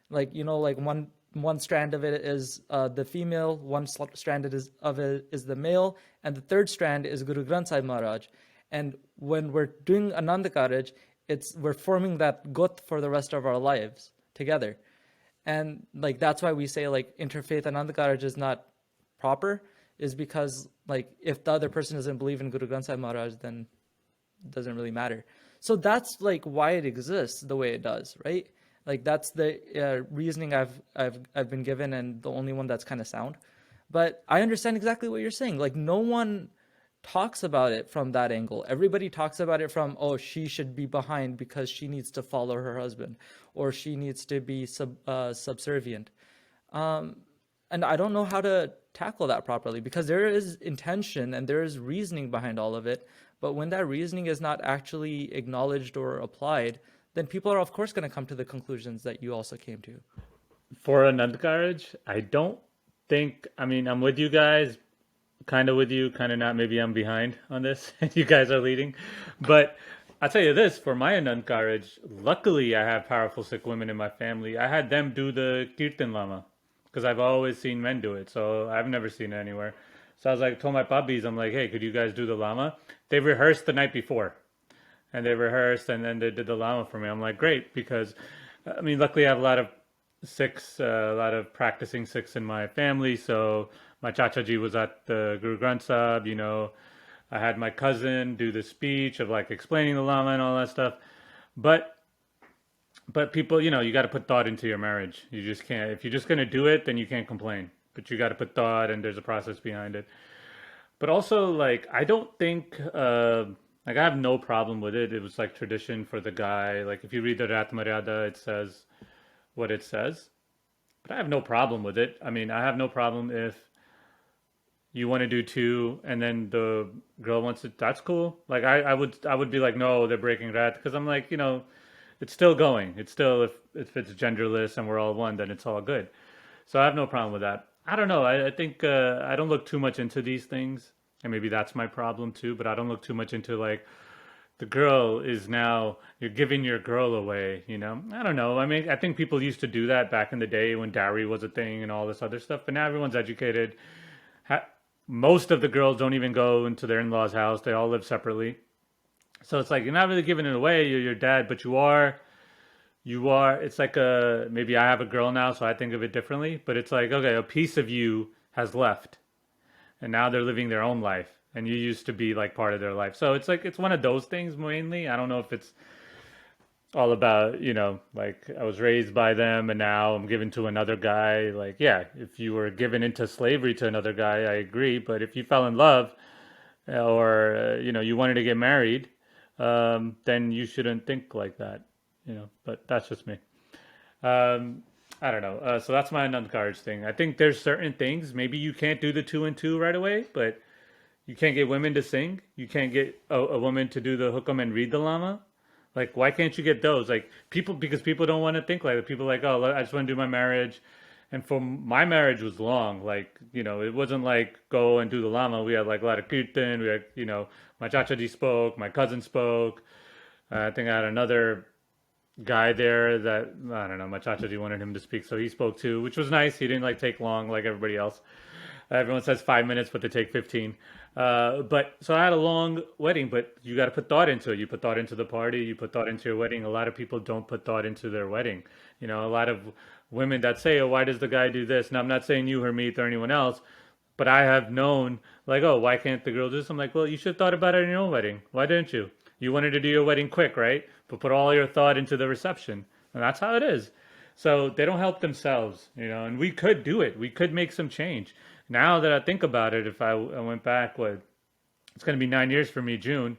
like like one strand of it is the female, one strand of it is the male, and the third strand is Guru Granth Sahib Maharaj. And when we're doing Ananda Karaj, we're forming that gut for the rest of our lives together. And like that's why we say like interfaith Ananda Karaj is not proper, is because like if the other person doesn't believe in Guru Granth Sahib Maharaj, then it doesn't really matter. So that's like why it exists the way it does, right? Like that's the reasoning I've been given, and the only one that's kind of sound. But I understand exactly what you're saying. Like no one talks about it from that angle. Everybody talks about it from, oh, she should be behind because she needs to follow her husband, or she needs to be subservient. And I don't know how to tackle that properly, because there is intention and there is reasoning behind all of it. But when that reasoning is not actually acknowledged or applied, then people are of course going to come to the conclusions that you also came to. For Anand Karaj, I don't think, I mean, I'm with you guys, kind of with you, kind of not. Maybe I'm behind on this and you guys are leading. But I'll tell you this, for my Anand Karaj, luckily I have powerful Sikh women in my family. I had them do the Kirtan llama because I've always seen men do it. So I've never seen it anywhere. So I was like, told my puppies, I'm like, hey, could you guys do the llama? They rehearsed the night before. And they rehearsed and then they did the llama for me. I'm like, great, because I mean, luckily I have a lot of Sikhs, a lot of practicing Sikhs in my family. So my Chachaji was at the Guru Granth Sahib, I had my cousin do the speech of like explaining the llama and all that stuff. But people, you got to put thought into your marriage. You just can't, if you're just going to do it, then you can't complain. But you got to put thought and there's a process behind it. But also, like, I don't think, like, I have no problem with it. It was like tradition for the guy. Like, if you read the Rat Maryada, it says what it says. But I have no problem with it. I mean, I have no problem if you want to do two and then the girl wants it. That's cool. Like, I would be like, no, they're breaking Rat. Because I'm like, it's still going. It's still, if it's genderless and we're all one, then it's all good. So I have no problem with that. I don't know. I think I don't look too much into these things. And maybe that's my problem too. But I don't look too much into like the girl is now, you're giving your girl away. I don't know. I mean, I think people used to do that back in the day when dowry was a thing and all this other stuff. But now everyone's educated. Most of the girls don't even go into their in-laws' house. They all live separately. So it's like you're not really giving it away. You're your dad, but you are. It's like maybe I have a girl now, so I think of it differently. But it's like, okay, a piece of you has left, and now they're living their own life, and you used to be like part of their life. So it's like it's one of those things mainly. I don't know if it's all about like I was raised by them, and now I'm given to another guy. Like, yeah, if you were given into slavery to another guy, I agree. But if you fell in love, or you wanted to get married, then you shouldn't think like that. But that's just me. I don't know. So that's my Anand Karaj thing. I think there's certain things. Maybe you can't do the 2 and 2 right away, but you can't get women to sing. You can't get a woman to do the hukam and read the lama. Like, why can't you get those? Like, because people don't want to think like that. People are like, oh, I just want to do my marriage. And for my marriage was long. Like, it wasn't like go and do the lama. We had like a lot of kirtan. We had, my chachaji spoke, my cousin spoke. I think I had another guy there that, I don't know, my chachaji wanted him to speak, so he spoke too, which was nice. He didn't like take long like everybody else. Everyone says 5 minutes, but they take 15. But so I had a long wedding, but you got to put thought into it. You put thought into the party, you put thought into your wedding. A lot of people don't put thought into their wedding. A lot of women that say, oh, why does the guy do this? Now, I'm not saying you, Harmeet, or anyone else, but I have known, like, oh, why can't the girl do this? I'm like, well, you should have thought about it in your own wedding. Why didn't you? You wanted to do your wedding quick, right? But put all your thought into the reception. And that's how it is. So they don't help themselves, and we could do it. We could make some change. Now that I think about it, if I went back, it's going to be 9 years for me, June.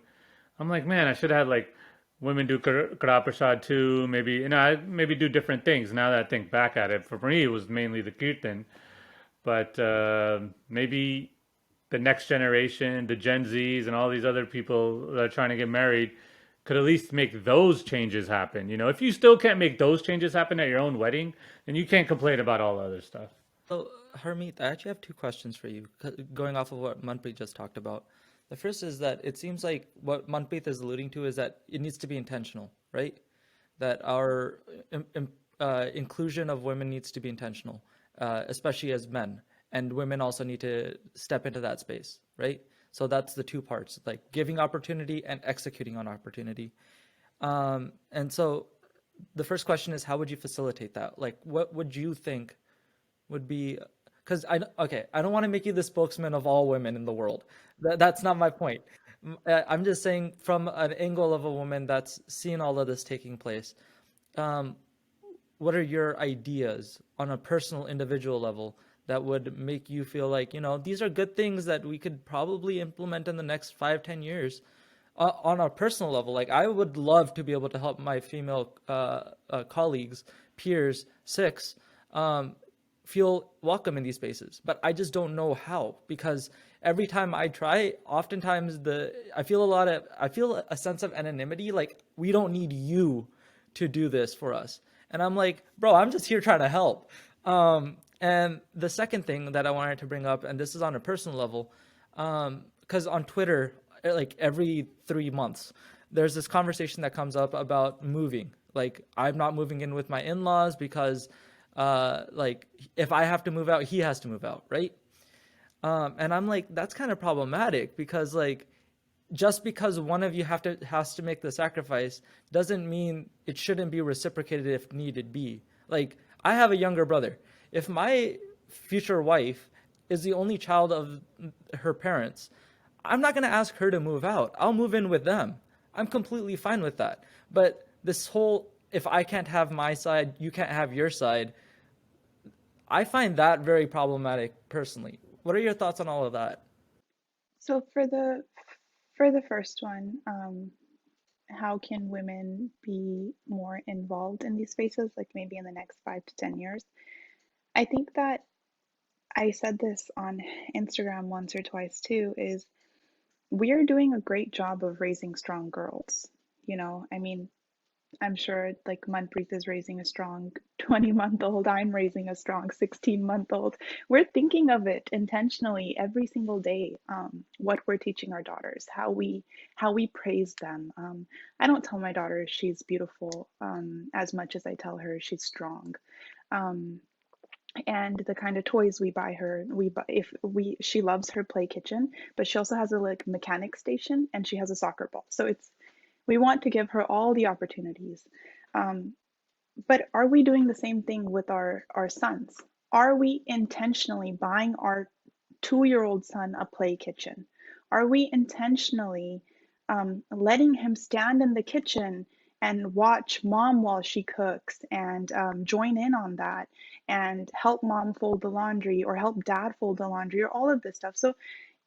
I'm like, man, I should have had like women do Kara Prasad too. Maybe, I maybe do different things now that I think back at it. For me, it was mainly the Kirtan, but maybe the next generation, the Gen Zs, and all these other people that are trying to get married could at least make those changes happen. If you still can't make those changes happen at your own wedding, then you can't complain about all the other stuff. So, Harmeet, I actually have two questions for you, going off of what Manpreet just talked about. The first is that it seems like what Manpreet is alluding to is that it needs to be intentional, right? That our inclusion of women needs to be intentional, especially as men. And women also need to step into that space, right? So that's the two parts, like giving opportunity and executing on opportunity. And so the first question is, how would you facilitate that? Like, what would you think would be, because I don't want to make you the spokesman of all women in the world. That's not my point. I'm just saying from an angle of a woman that's seen all of this taking place. Um, what are your ideas on a personal, individual level that would make you feel like, these are good things that we could probably implement in the next 5, 10 years on a personal level? Like, I would love to be able to help my female colleagues, peers, Sikhs, feel welcome in these spaces, but I just don't know how, because every time I try, oftentimes I feel a sense of anonymity, like we don't need you to do this for us. And I'm like, bro, I'm just here trying to help. And the second thing that I wanted to bring up, and this is on a personal level, because on Twitter, like every 3 months, there's this conversation that comes up about moving. Like, I'm not moving in with my in-laws because like if I have to move out, he has to move out, right? And I'm like, that's kind of problematic, because like just because one of you has to make the sacrifice doesn't mean it shouldn't be reciprocated if needed be. Like, I have a younger brother. If my future wife is the only child of her parents, I'm not going to ask her to move out. I'll move in with them. I'm completely fine with that. But this whole, if I can't have my side, you can't have your side, I find that very problematic personally. What are your thoughts on all of that? So for the first one, how can women be more involved in these spaces, like maybe in the next 5 to 10 years? I think that I said this on Instagram once or twice too, is we are doing a great job of raising strong girls. I mean, I'm sure like Manpreet is raising a strong 20-month-old. I'm raising a strong 16-month-old. We're thinking of it intentionally every single day. What we're teaching our daughters, how we praise them. I don't tell my daughter she's beautiful as much as I tell her she's strong. Um, and the kind of toys we buy her, we buy, if we she loves her play kitchen, but she also has a like mechanic station, and she has a soccer ball. So we want to give her all the opportunities. Um, but are we doing the same thing with our sons? Are we intentionally buying our 2-year-old son a play kitchen? Are we intentionally letting him stand in the kitchen and watch mom while she cooks, and join in on that, and help mom fold the laundry or help dad fold the laundry, or all of this stuff? So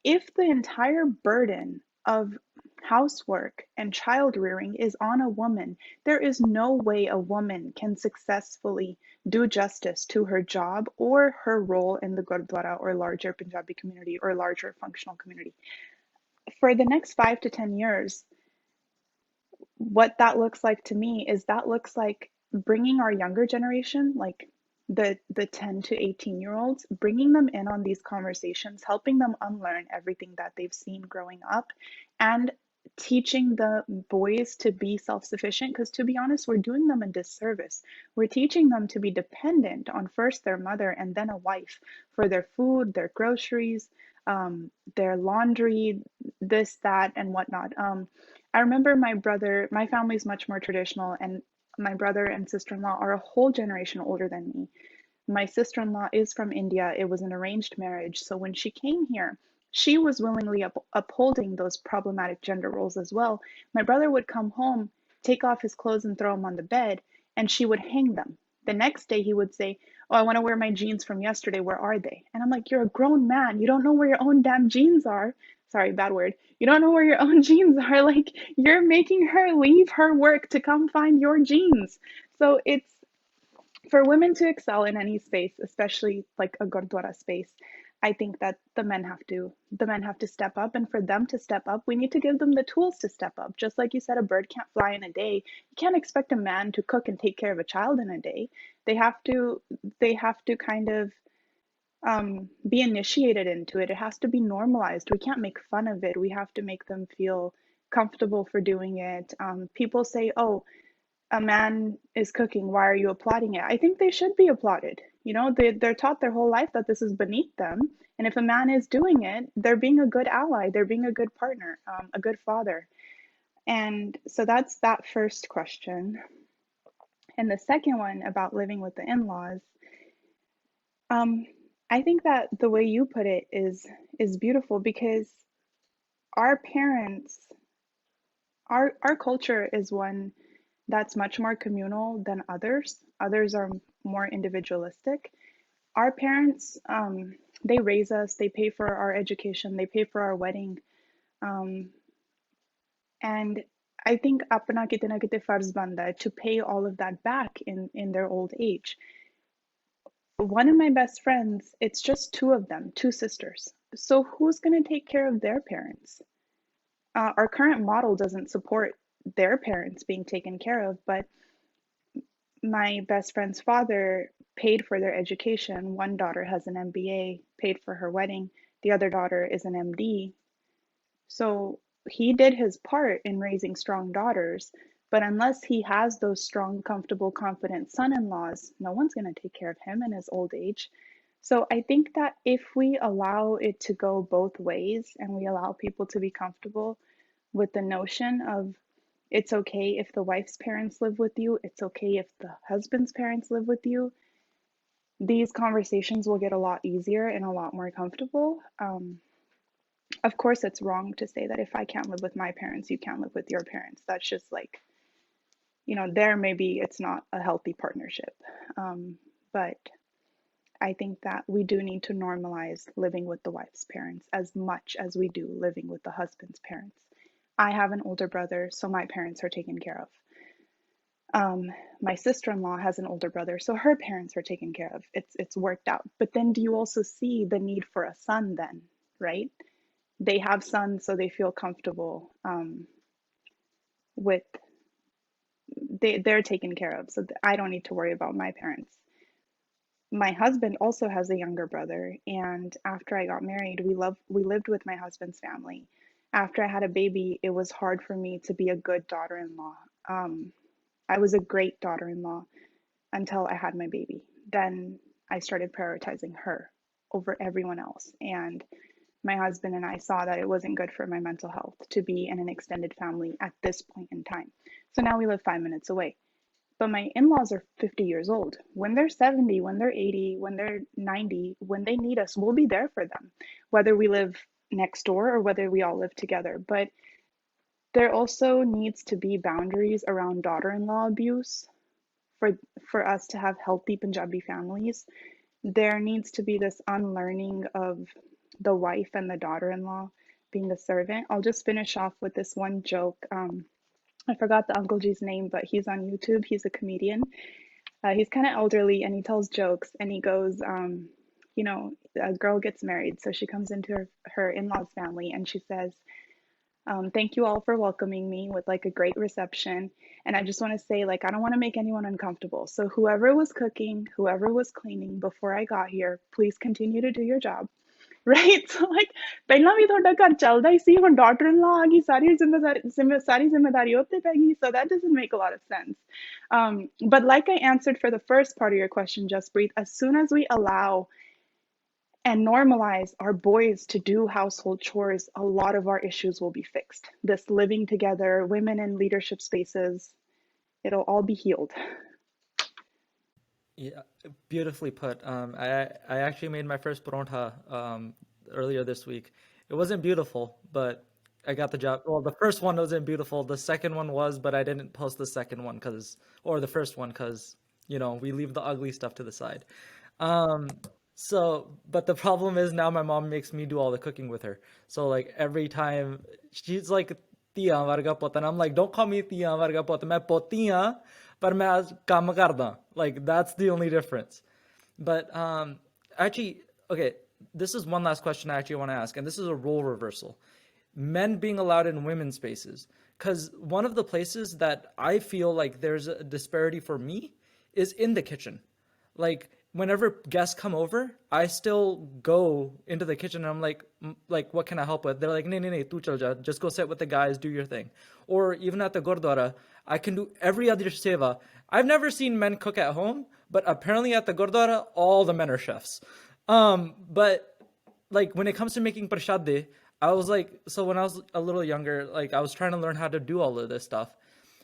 if the entire burden of housework and child rearing is on a woman, there is no way a woman can successfully do justice to her job or her role in the Gurdwara or larger Punjabi community or larger functional community. For the next 5 to 10 years, what that looks like to me is that looks like bringing our younger generation, like the 10 to 18 year olds, bringing them in on these conversations, helping them unlearn everything that they've seen growing up, and teaching the boys to be self-sufficient, because to be honest, we're doing them a disservice. We're teaching them to be dependent on first their mother and then a wife for their food, their groceries, their laundry, this, that, and whatnot. I remember my family's much more traditional, and my brother and sister-in-law are a whole generation older than me. My sister-in-law is from India. It was an arranged marriage. So when she came here, she was willingly upholding those problematic gender roles as well. My brother would come home, take off his clothes and throw them on the bed, and she would hang them. The next day he would say, "Oh, I want to wear my jeans from yesterday. Where are they?" And I'm like, "You're a grown man. You don't know where your own damn jeans are." Sorry, bad word. You don't know where your own jeans are. Like, you're making her leave her work to come find your jeans. So it's for women to excel in any space, especially like a gurdwara space. I think that the men have to step up, and for them to step up, we need to give them the tools to step up. Just like you said, a bird can't fly in a day. You can't expect a man to cook and take care of a child in a day. They have to kind of be initiated into it. It has to be normalized. We can't make fun of it. We have to make them feel comfortable for doing it. People say, "Oh, a man is cooking, why are you applauding it?" I think they should be applauded. They're taught their whole life that this is beneath them. And if a man is doing it, they're being a good ally, they're being a good partner, a good father. And so that's that first question. And the second one about living with the in-laws, um, I think that the way you put it is beautiful because our parents, our culture is one that's much more communal than others. Others are more individualistic. Our parents, they raise us, they pay for our education, they pay for our wedding. Um, and I think apna kitna kite farz banda hai to pay all of that back in their old age. One of my best friends, it's just two of them, two sisters. So who's going to take care of their parents? Our current model doesn't support their parents being taken care of, but my best friend's father paid for their education. One daughter has an MBA, paid for her wedding. The other daughter is an MD. So he did his part in raising strong daughters. But unless he has those strong, comfortable, confident son in laws, no one's going to take care of him in his old age. So I think that if we allow it to go both ways and we allow people to be comfortable with the notion of it's okay if the wife's parents live with you, it's okay if the husband's parents live with you, these conversations will get a lot easier and a lot more comfortable. Of course, it's wrong to say that if I can't live with my parents, you can't live with your parents. That's just like, there maybe it's not a healthy partnership. But I think that we do need to normalize living with the wife's parents as much as we do living with the husband's parents. I have an older brother, so my parents are taken care of. My sister-in-law has an older brother, so her parents are taken care of. It's worked out. But then do you also see the need for a son then, right? They have sons, so they feel comfortable with they're taken care of. So I don't need to worry about my parents. My husband also has a younger brother, and after I got married, we lived with my husband's family. After I had a baby, it was hard for me to be a good daughter-in-law. I was a great daughter-in-law until I had my baby. Then I started prioritizing her over everyone else. And my husband and I saw that it wasn't good for my mental health to be in an extended family at this point in time. So now we live 5 minutes away. But my in laws are 50 years old. When they're 70, when they're 80, when they're 90, when they need us, we'll be there for them, whether we live next door or whether we all live together. But there also needs to be boundaries around daughter in law abuse for, for us to have healthy Punjabi families. There needs to be this unlearning of the wife and the daughter in law being the servant. I'll just finish off with this one joke. I forgot the Uncle G's name, but he's on YouTube. He's a comedian. He's kind of elderly and he tells jokes and he goes, a girl gets married. So she comes into her in-laws family and she says, thank you all for welcoming me with like a great reception. And I just want to say, like, I don't want to make anyone uncomfortable. So whoever was cooking, whoever was cleaning before I got here, please continue to do your job. Right? So like ਪਹਿਲਾਂ ਵੀ ਤੁਹਾਡਾ ਘਰ ਚੱਲਦਾ ਹੀ ਸੀ ਹੁਣ daughter in law ਆ ਗਈ ਸਾਰੀ ਜ਼ਿੰਮੇਦਾਰੀ ਉੱਤੇ ਪੈ ਗਈ, so that doesn't make a lot of sense. But like I answered for the first part of your question, Jaspreet, as soon as we allow and normalize our boys to do household chores, a lot of our issues will be fixed. This living together, women in leadership spaces, it'll all be healed. Yeah, beautifully put. I actually made my first paronta earlier this week. It wasn't beautiful, but I got the job. Well, the first one wasn't beautiful. The second one was, but I didn't post the second one or the first one because we leave the ugly stuff to the side. Um, but the problem is now my mom makes me do all the cooking with her. So like every time she's like, Tia varga pota, and I'm like, don't call me Tia varga pota, मैं पोती हाँ, पर मैं आज काम करदा. Like that's the only difference. But actually, okay, this is one last question I actually want to ask, and this is a role reversal. Men being allowed in women's spaces. Because one of the places that I feel like there's a disparity for me is in the kitchen. Like whenever guests come over, I still go into the kitchen and I'm like, what can I help with? They're like, nee, nee, nee, tu chal ja. Just go sit with the guys, do your thing. Or even at the gurdwara, I can do every other seva. I've never seen men cook at home, but apparently at the gurdwara, all the men are chefs. But like when it comes to making prashad, I was like, so when I was a little younger, like I was trying to learn how to do all of this stuff,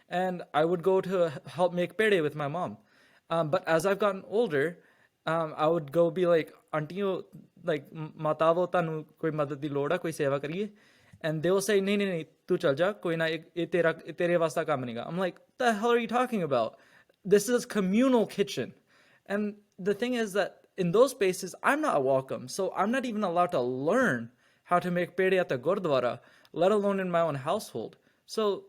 and I would go to help make pede with my mom. But as I've gotten older, I would go be like, auntie, like matavo tanu koi madad di loda, koi seva kariye, and they will say, nahi nahi nahi, tu chal ja, koi na tere wasta kaam nahi ga. I'm like, the hell are you talking about? This is communal kitchen. And the thing is that in those spaces, I'm not welcome. So I'm not even allowed to learn how to make pede at the gurdwara, let alone in my own household. So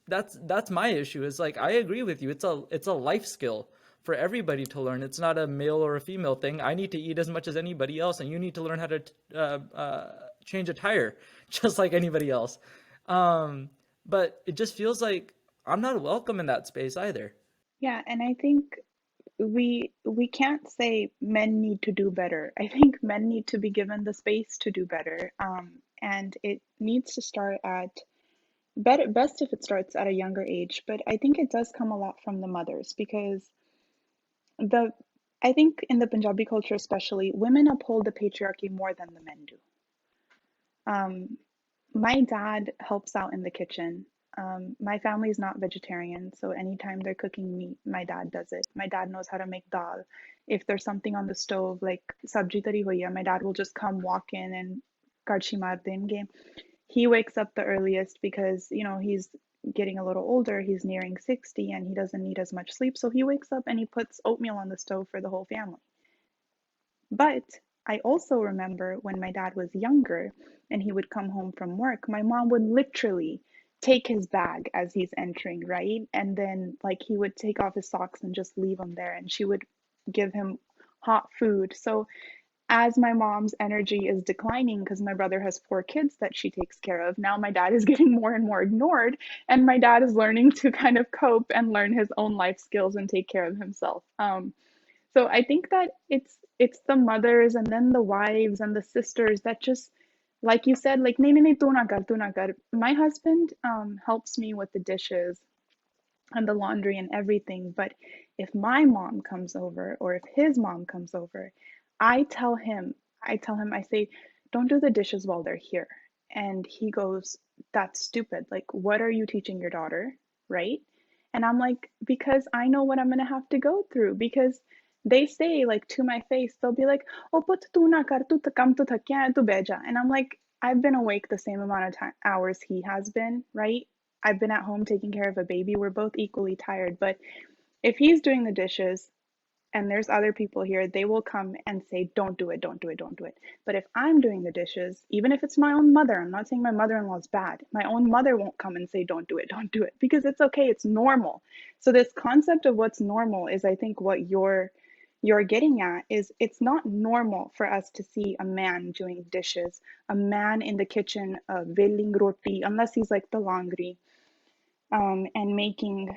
that's my issue. Is like I agree with you. It's a life skill for everybody to learn. It's not a male or a female thing. I need to eat as much as anybody else, and you need to learn how to change a tire just like anybody else. But it just feels like I'm not welcome in that space either. Yeah, and I think we can't say men need to do better. I think men need to be given the space to do better. And it needs to start at better best if it starts at a younger age, but I think it does come a lot from the mothers because the I think in the Punjabi culture especially, women uphold the patriarchy more than the men do. Um, my dad helps out in the kitchen. My family is not vegetarian, so anytime they're cooking meat, my dad does it. My dad knows how to make dal. If there's something on the stove, like sabji tari hoya, my dad will just come walk in and karchi maar denge. He wakes up the earliest because, he's getting a little older. He's nearing 60 and he doesn't need as much sleep. So he wakes up and he puts oatmeal on the stove for the whole family. But I also remember when my dad was younger and he would come home from work, my mom would literally take his bag as he's entering, right? And then, like, he would take off his socks and just leave them there, and she would give him hot food. So, as my mom's energy is declining because my brother has 4 kids that she takes care of, now my dad is getting more and more ignored, and my dad is learning to kind of cope and learn his own life skills and take care of himself. So I think that it's the mothers and then the wives and the sisters that just, like you said, like nahi nahi nahi, tu na kar. My husband helps me with the dishes and the laundry and everything, but if my mom comes over or if his mom comes over, I tell him, I say, don't do the dishes while they're here. And he goes, that's stupid. Like, what are you teaching your daughter? Right? And I'm like, because I know what I'm gonna have to go through. Because they say, like, to my face, they'll be like, oh, put tu na kar, tu kam tu thakya hai, tu beja. And I'm like, I've been awake the same amount of hours he has been, right? I've been at home taking care of a baby. We're both equally tired. But if he's doing the dishes and there's other people here, they will come and say, don't do it, don't do it, don't do it. But if I'm doing the dishes, even if it's my own mother, I'm not saying my mother-in-law is bad. My own mother won't come and say, don't do it, don't do it, because it's okay, it's normal. So this concept of what's normal is, I think, what you're getting at is it's not normal for us to see a man doing dishes, a man in the kitchen, veling roti, unless he's like the laundry, and making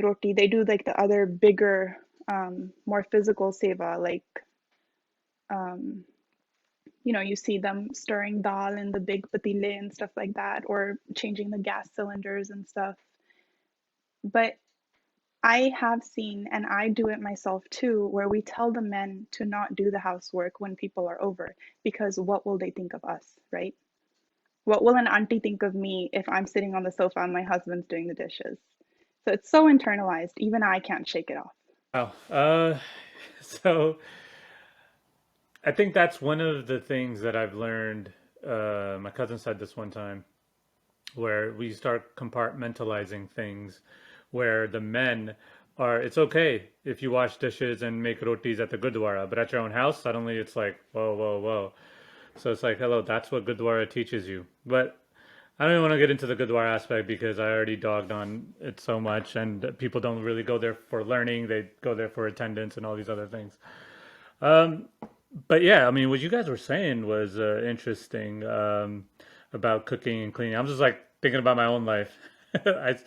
roti. They do like the other bigger, more physical seva, like um, you see them stirring dal in the big patile and stuff like that, or changing the gas cylinders and stuff. But I have seen, and I do it myself too, where we tell the men to not do the housework when people are over, because what will they think of us, right? What will an auntie think of me if I'm sitting on the sofa and my husband's doing the dishes? So it's so internalized, even I can't shake it off. Wow. So I think that's one of the things that I've learned. My cousin said this one time, where we start compartmentalizing things, where the men or it's okay if you wash dishes and make rotis at the gurdwara, but at your own house, suddenly it's like, whoa, whoa, whoa. So it's like, hello, that's what gurdwara teaches you. But I don't even want to get into the gurdwara aspect because I already dogged on it so much, and people don't really go there for learning; they go there for attendance and all these other things. But yeah, I mean, what you guys were saying was interesting about cooking and cleaning. I'm just like thinking about my own life. I,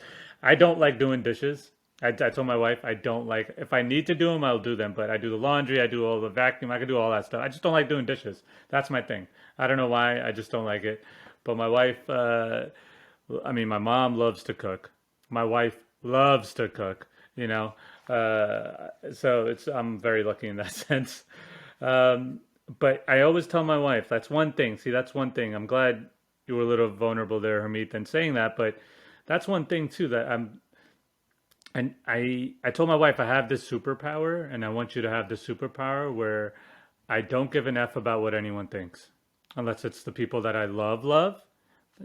I don't like doing dishes. I told my wife I don't like, if I need to do them, I'll do them. But I do the laundry, I do all the vacuum, I can do all that stuff. I just don't like doing dishes. That's my thing. I don't know why. I just don't like it. But my wife, I mean, my mom loves to cook. My wife loves to cook. You know, so it's I'm very lucky in that sense. Um, but I always tell my wife, that's one thing. See, that's one thing. I'm glad you were a little vulnerable there, Harmeet, in saying that. But that's one thing too that I told my wife I have this superpower, and I want you to have this superpower where I don't give an F about what anyone thinks, unless it's the people that I love.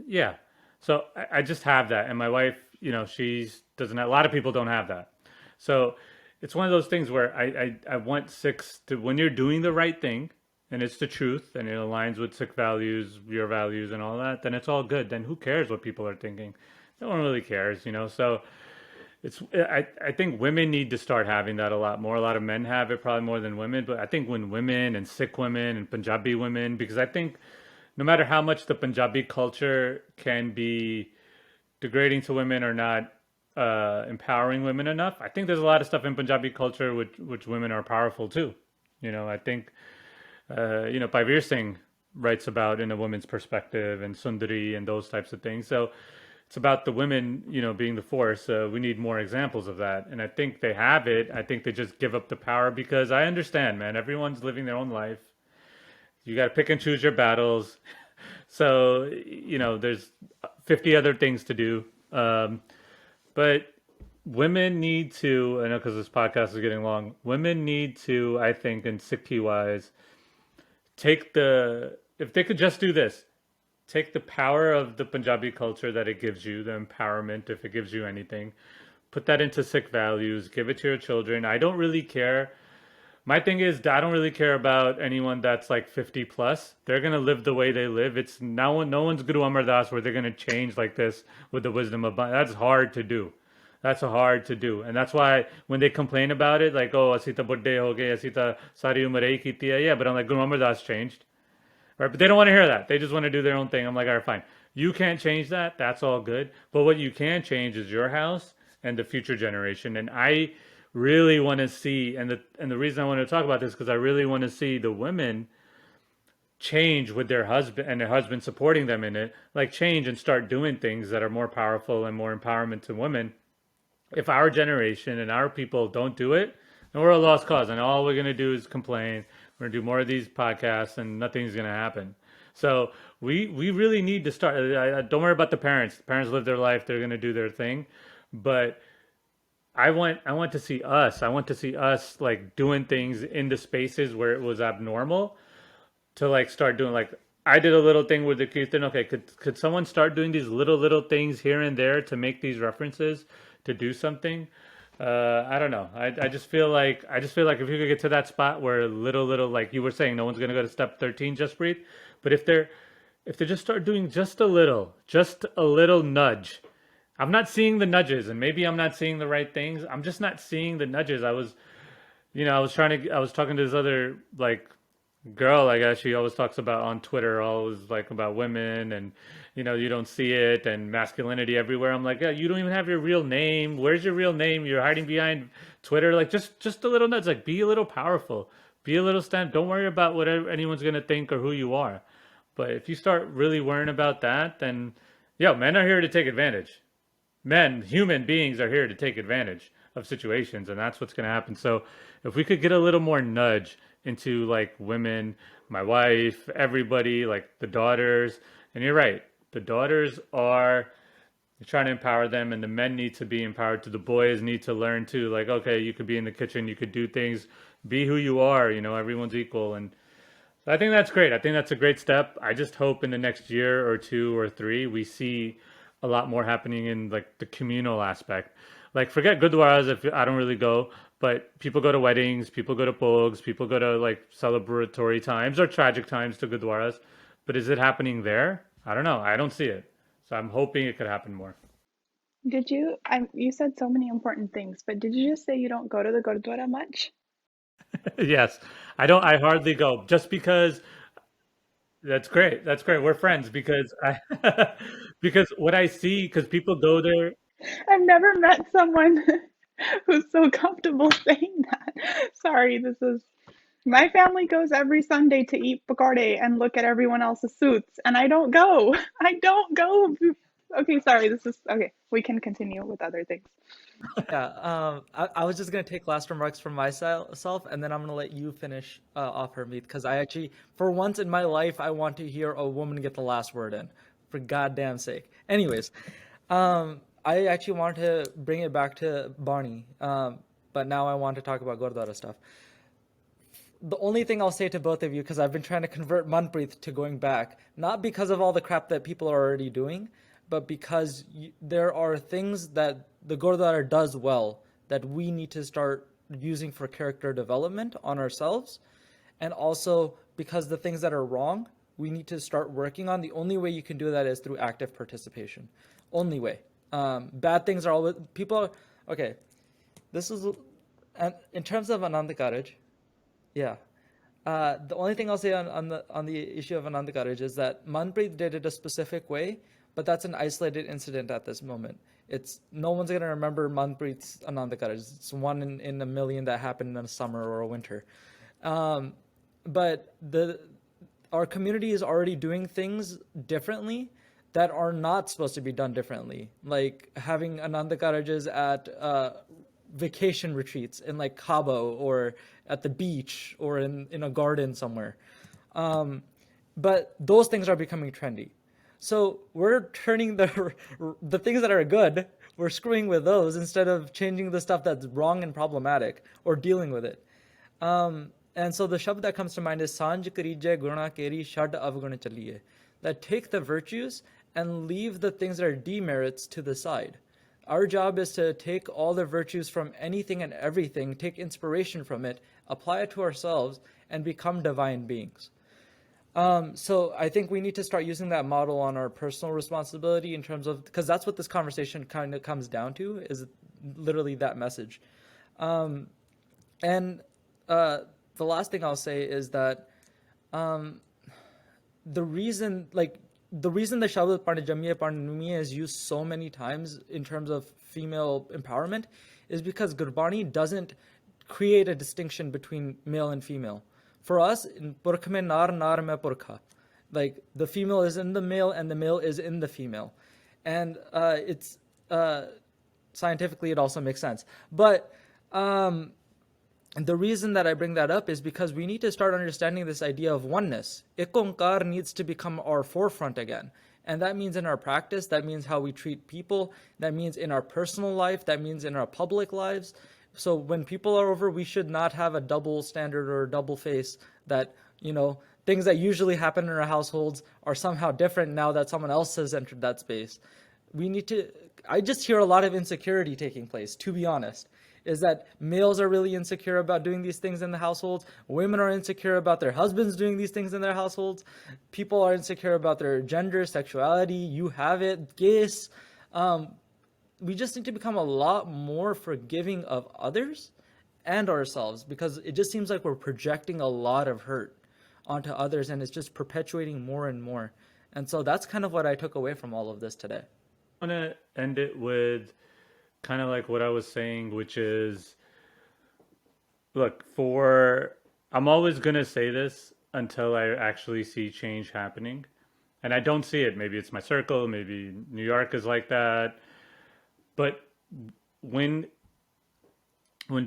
Yeah. So I just have that, and my wife, she's doesn't. A lot of people don't have that. So it's one of those things where I want Sikhs to, when you're doing the right thing, and it's the truth, and it aligns with Sikh values, your values, and all that, then it's all good. Then who cares what people are thinking? No one really cares. So I think women need to start having that a lot more. A lot of men have it probably more than women, but I think when women and Sikh women and Punjabi women, because I think no matter how much the Punjabi culture can be degrading to women or not empowering women enough, I think there's a lot of stuff in Punjabi culture which women are powerful too. I think Bhavir Singh writes about in a woman's perspective, and Sundari and those types of things. So it's about the women, being the force. We need more examples of that, and I think they have it. I think they just give up the power because I understand, man. Everyone's living their own life. You got to pick and choose your battles. So there's 50 other things to do. But women need to, I know because this podcast is getting long, women need to, I think, in Sikhi wise, if they could just do this, take the power of the Punjabi culture that it gives you, the empowerment, if it gives you anything, put that into Sikh values, give it to your children. I don't really care. My thing is, I don't really care about anyone that's like 50 plus. They're going to live the way they live. It's no one's Guru Amar Das where they're going to change like this with the wisdom of, that's hard to do. That's hard to do. And that's why when they complain about it, like, oh, asita budde ho gaye, asita sari umar ek kiti hai. Yeah, but I'm like, Guru Amar Das changed. Right? But they don't want to hear that. They just want to do their own thing. I'm like, all right, fine. You can't change that. That's all good. But what you can change is your house and the future generation. And I really want to see, and the reason I want to talk about this because I really want to see the women change with their husband and their husband supporting them in it, like change and start doing things that are more powerful and more empowerment to women. If our generation and our people don't do it, then we're a lost cause, and all we're going to do is complain. We're going to do more of these podcasts, and nothing's going to happen. So we really need to start. Don't worry about the parents. The parents live their life; they're going to do their thing. But I want to see us. I want to see us like doing things in the spaces where it was abnormal to like start doing like I did a little thing with the Kirtan. Okay, could someone start doing these little things here and there to make these references to do something? I don't know. I just feel like if you could get to that spot where little like you were saying, no one's gonna go to step 13, just breathe. But if they just start doing just a little nudge. I'm not seeing the nudges, and maybe I'm not seeing the right things. I'm just not seeing the nudges. I was talking to this other like girl, I guess she always talks about on Twitter, always like about women and you don't see it and masculinity everywhere. I'm like, yeah, you don't even have your real name. Where's your real name? You're hiding behind Twitter. Like just a little nuts. Like be a little powerful. Be a little stand. Don't worry about what anyone's gonna think or who you are. But if you start really worrying about that, then men are here to take advantage. Men, human beings are here to take advantage of situations, and that's what's going to happen. So if we could get a little more nudge into like women, my wife, everybody, like the daughters, and you're right, the daughters are trying to empower them, and the men need to be empowered too. The boys need to learn too, like, okay, you could be in the kitchen, you could do things, be who you are, everyone's equal. And so I think that's great. I think that's a great step. I just hope in the next year or two or three we see a lot more happening in like the communal aspect. Like forget gurdwaras if I don't really go, but people go to weddings, people go to bhogs, people go to like celebratory times or tragic times to gurdwaras. But is it happening there? I don't know. I don't see it. So I'm hoping it could happen more. Did you? You said so many important things, but did you just say you don't go to the Gurdwara much? Yes. I don't I hardly go just because that's great. That's great. We're friends because I because what I see because people go there. I've never met someone who's so comfortable saying that. Sorry, this is my family goes every Sunday to eat pakade and look at everyone else's suits, and I don't go. I don't go. Okay, sorry. This is okay. We can continue with other things. Yeah, I was just gonna take last remarks from myself, and then I'm gonna let you finish off Hermeet, because I actually, for once in my life, I want to hear a woman get the last word in, for goddamn sake. Anyways, I actually want to bring it back to Barney, but now I want to talk about Gurdwara stuff. The only thing I'll say to both of you, because I've been trying to convert Manpreet to going back, not because of all the crap that people are already doing, but because there are things that the Gurdwara does well that we need to start using for character development on ourselves. And also because the things that are wrong, we need to start working on. The only way you can do that is through active participation. Only way. Bad things are always, people are, okay, this is, and in terms of Ananda Karaj, yeah. The only thing I'll say on the issue of Ananda Karaj is that Manpreet did it a specific way, but that's an isolated incident at this moment. It's no one's gonna remember Manpreet's Ananda Karaj. It's one in a million that happened in a summer or a winter. Um, but our community is already doing things differently that are not supposed to be done differently, like having Ananda Karajas at vacation retreats in like Cabo or at the beach or in a garden somewhere. Um, but those things are becoming trendy. So we're turning the things that are good, we're screwing with those instead of changing the stuff that's wrong and problematic or dealing with it. And so the shabd that comes to mind is Sanj Karije Guna Keri Shad Avguna Chaliye. That take the virtues and leave the things that are demerits to the side. Our job is to take all the virtues from anything and everything, take inspiration from it, apply it to ourselves, and become divine beings. So I think we need to start using that model on our personal responsibility in terms of, because that's what this conversation kind of comes down to, is literally that message. And the last thing I'll say is that the reason the Shabad Pandit Jamiya is used so many times in terms of female empowerment is because Gurbani doesn't create a distinction between male and female. For us, in Purkh mein nar mein purkha, like the female is in the male and the male is in the female, and it's scientifically it also makes sense. But and the reason that I bring that up is because we need to start understanding this idea of oneness. Ik Onkar needs to become our forefront again. And that means in our practice, that means how we treat people, that means in our personal life, that means in our public lives. So when people are over, we should not have a double standard or a double face that, things that usually happen in our households are somehow different now that someone else has entered that space. I just hear a lot of insecurity taking place, to be honest. Is that males are really insecure about doing these things in the households. Women are insecure about their husbands doing these things in their households. People are insecure about their gender, sexuality. You have it, gays. We just need to become a lot more forgiving of others and ourselves, because it just seems like we're projecting a lot of hurt onto others, and it's just perpetuating more and more. And so that's kind of what I took away from all of this today. I want to end it with kind of like what I was saying, which is, look, I'm always going to say this until I actually see change happening. And I don't see it. Maybe it's my circle, maybe New York is like that. But when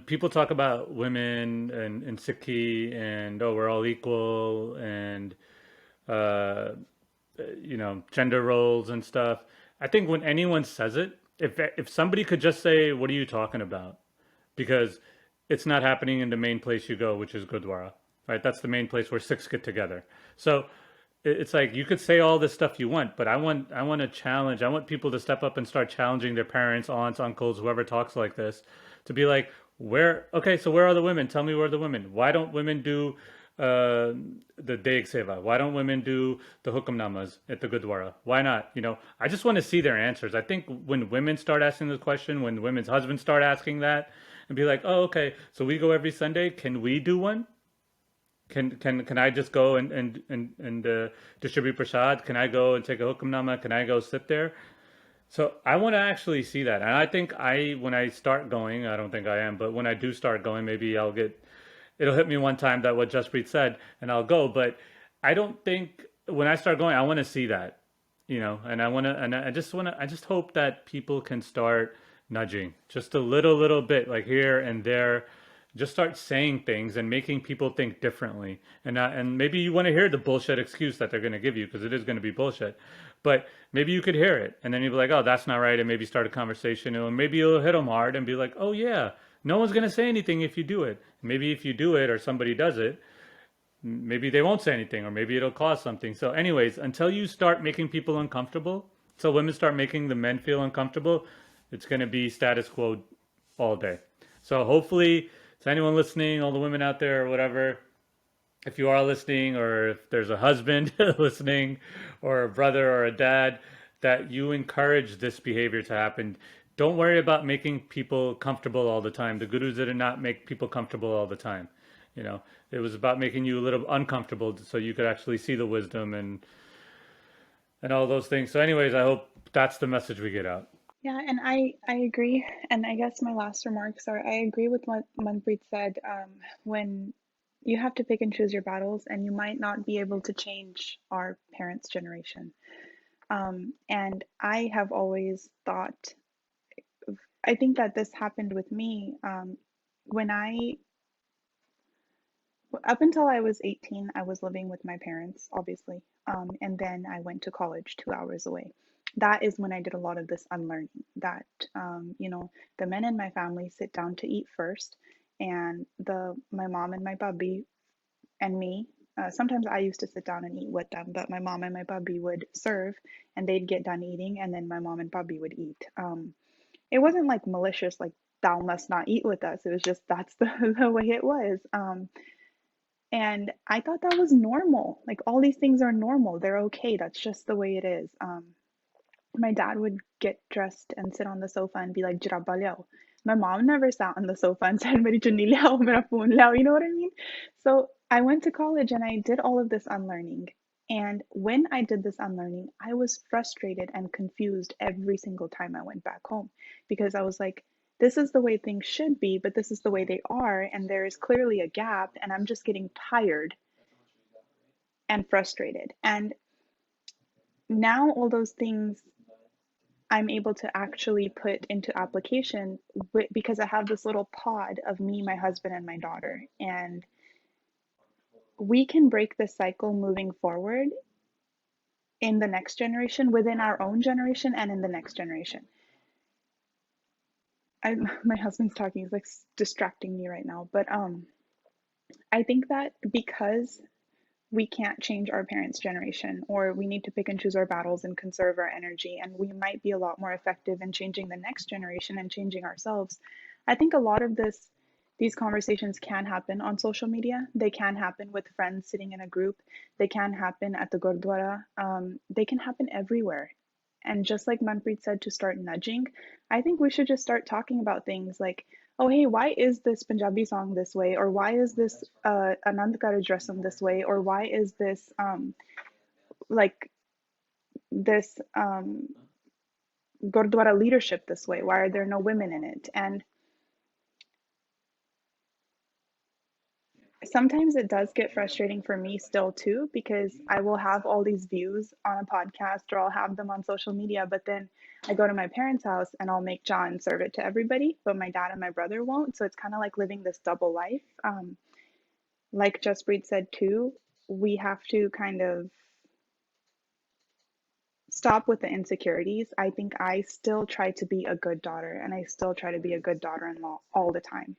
people talk about women and Sikhi and oh, we're all equal and uh, gender roles and stuff, I think when anyone says it, if somebody could just say, "What are you talking about?" Because it's not happening in the main place you go, which is Gurdwara, right? That's the main place where Sikhs get together. So it's like you could say all this stuff you want, but I want to challenge. I want people to step up and start challenging their parents, aunts, uncles, whoever talks like this, to be like, where? Okay, so where are the women? Tell me where are the women. Why don't women do uh, the Deg Seva? Why don't women do the Hukam Namas at the Gurdwara? Why not? I just want to see their answers. I think when women start asking the question, when women's husbands start asking that, and be like, oh, okay, so we go every Sunday. Can we do one? Can I just go and distribute prasad? Can I go and take a hukamnama? Can I go sit there? So I want to actually see that, and I think when I start going, I don't think I am, but when I do start going, maybe it'll hit me one time that what Jaspreet said, and I'll go. But I don't think when I start going, I want to see that, and I just hope that people can start nudging just a little bit, like here and there, just start saying things and making people think differently. And maybe you want to hear the bullshit excuse that they're going to give you because it is going to be bullshit. But maybe you could hear it and then you'd be like, oh, that's not right. And maybe start a conversation. And maybe you'll hit them hard and be like, oh, yeah, no one's going to say anything if you do it. Maybe if you do it or somebody does it, maybe they won't say anything or maybe it'll cause something. So, anyways, until you start making people uncomfortable, so women start making the men feel uncomfortable, it's going to be status quo all day. So, hopefully, to anyone listening, all the women out there or whatever, if you are listening, or if there's a husband listening, or a brother or a dad, that you encourage this behavior to happen. Don't worry about making people comfortable all the time. The gurus did not make people comfortable all the time. You know, it was about making you a little uncomfortable so you could actually see the wisdom and all those things. So, anyways, I hope that's the message we get out. Yeah, and I agree. And I guess my last remarks are I agree with what Manpreet said. When you have to pick and choose your battles, and you might not be able to change our parents' generation. And I have always thought, I think that this happened with me when up until I was 18, I was living with my parents, obviously. And then I went to college 2 hours away. That is when I did a lot of this unlearning that, the men in my family sit down to eat first, and my mom and my bubby and me. Sometimes I used to sit down and eat with them, but my mom and my bubby would serve, and they'd get done eating, and then my mom and bubby would eat. It wasn't like malicious, like thou must not eat with us. It was just that's the way it was. And I thought that was normal. Like all these things are normal. They're okay. That's just the way it is. My dad would get dressed and sit on the sofa and be like, "Jirabba liao." My mom never sat on the sofa and said, "Meri chunni liao, mera phone liao." You know what I mean? So I went to college and I did all of this unlearning. And when I did this unlearning, I was frustrated and confused every single time I went back home because I was like, this is the way things should be, but this is the way they are. And there is clearly a gap, and I'm just getting tired and frustrated. And now all those things I'm able to actually put into application because I have this little pod of me, my husband, and my daughter. And we can break this cycle moving forward in the next generation, within our own generation, and in the next generation. My husband's talking, he's like distracting me right now. But I think that because we can't change our parents' generation, or we need to pick and choose our battles and conserve our energy, and we might be a lot more effective in changing the next generation and changing ourselves. I think a lot of these conversations can happen on social media. They can happen with friends sitting in a group. They can happen at the gurdwara. They can happen everywhere. And just like Manpreet said, to start nudging, I think we should just start talking about things like, oh, hey, why is this Punjabi song this way? Or why is this Anand Karaj Rasam this way? Or why is this like this Gurdwara leadership this way? Why are there no women in it? And sometimes it does get frustrating for me still too, because I will have all these views on a podcast or I'll have them on social media, but then I go to my parents' house and I'll make John and serve it to everybody, but my dad and my brother won't. So it's kind of like living this double life. Like Jaspreet said too, we have to kind of stop with the insecurities. I think I still try to be a good daughter, and I still try to be a good daughter-in-law all the time.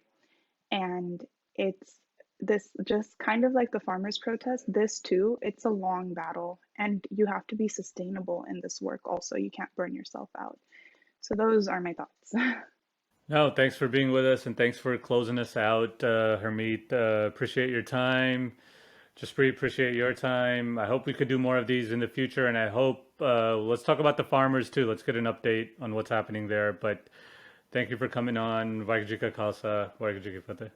And it's this just kind of like the farmers protest, this too, it's a long battle and you have to be sustainable in this work also. You can't burn yourself out. So those are my thoughts. No, thanks for being with us and thanks for closing us out, Harmeet. Appreciate your time. Jaspreet, appreciate your time. I hope we could do more of these in the future, and I hope let's talk about the farmers too. Let's get an update on what's happening there. But thank you for coming on. Waheguru Ji Ka Khalsa, Waheguru Ji Ki Fateh.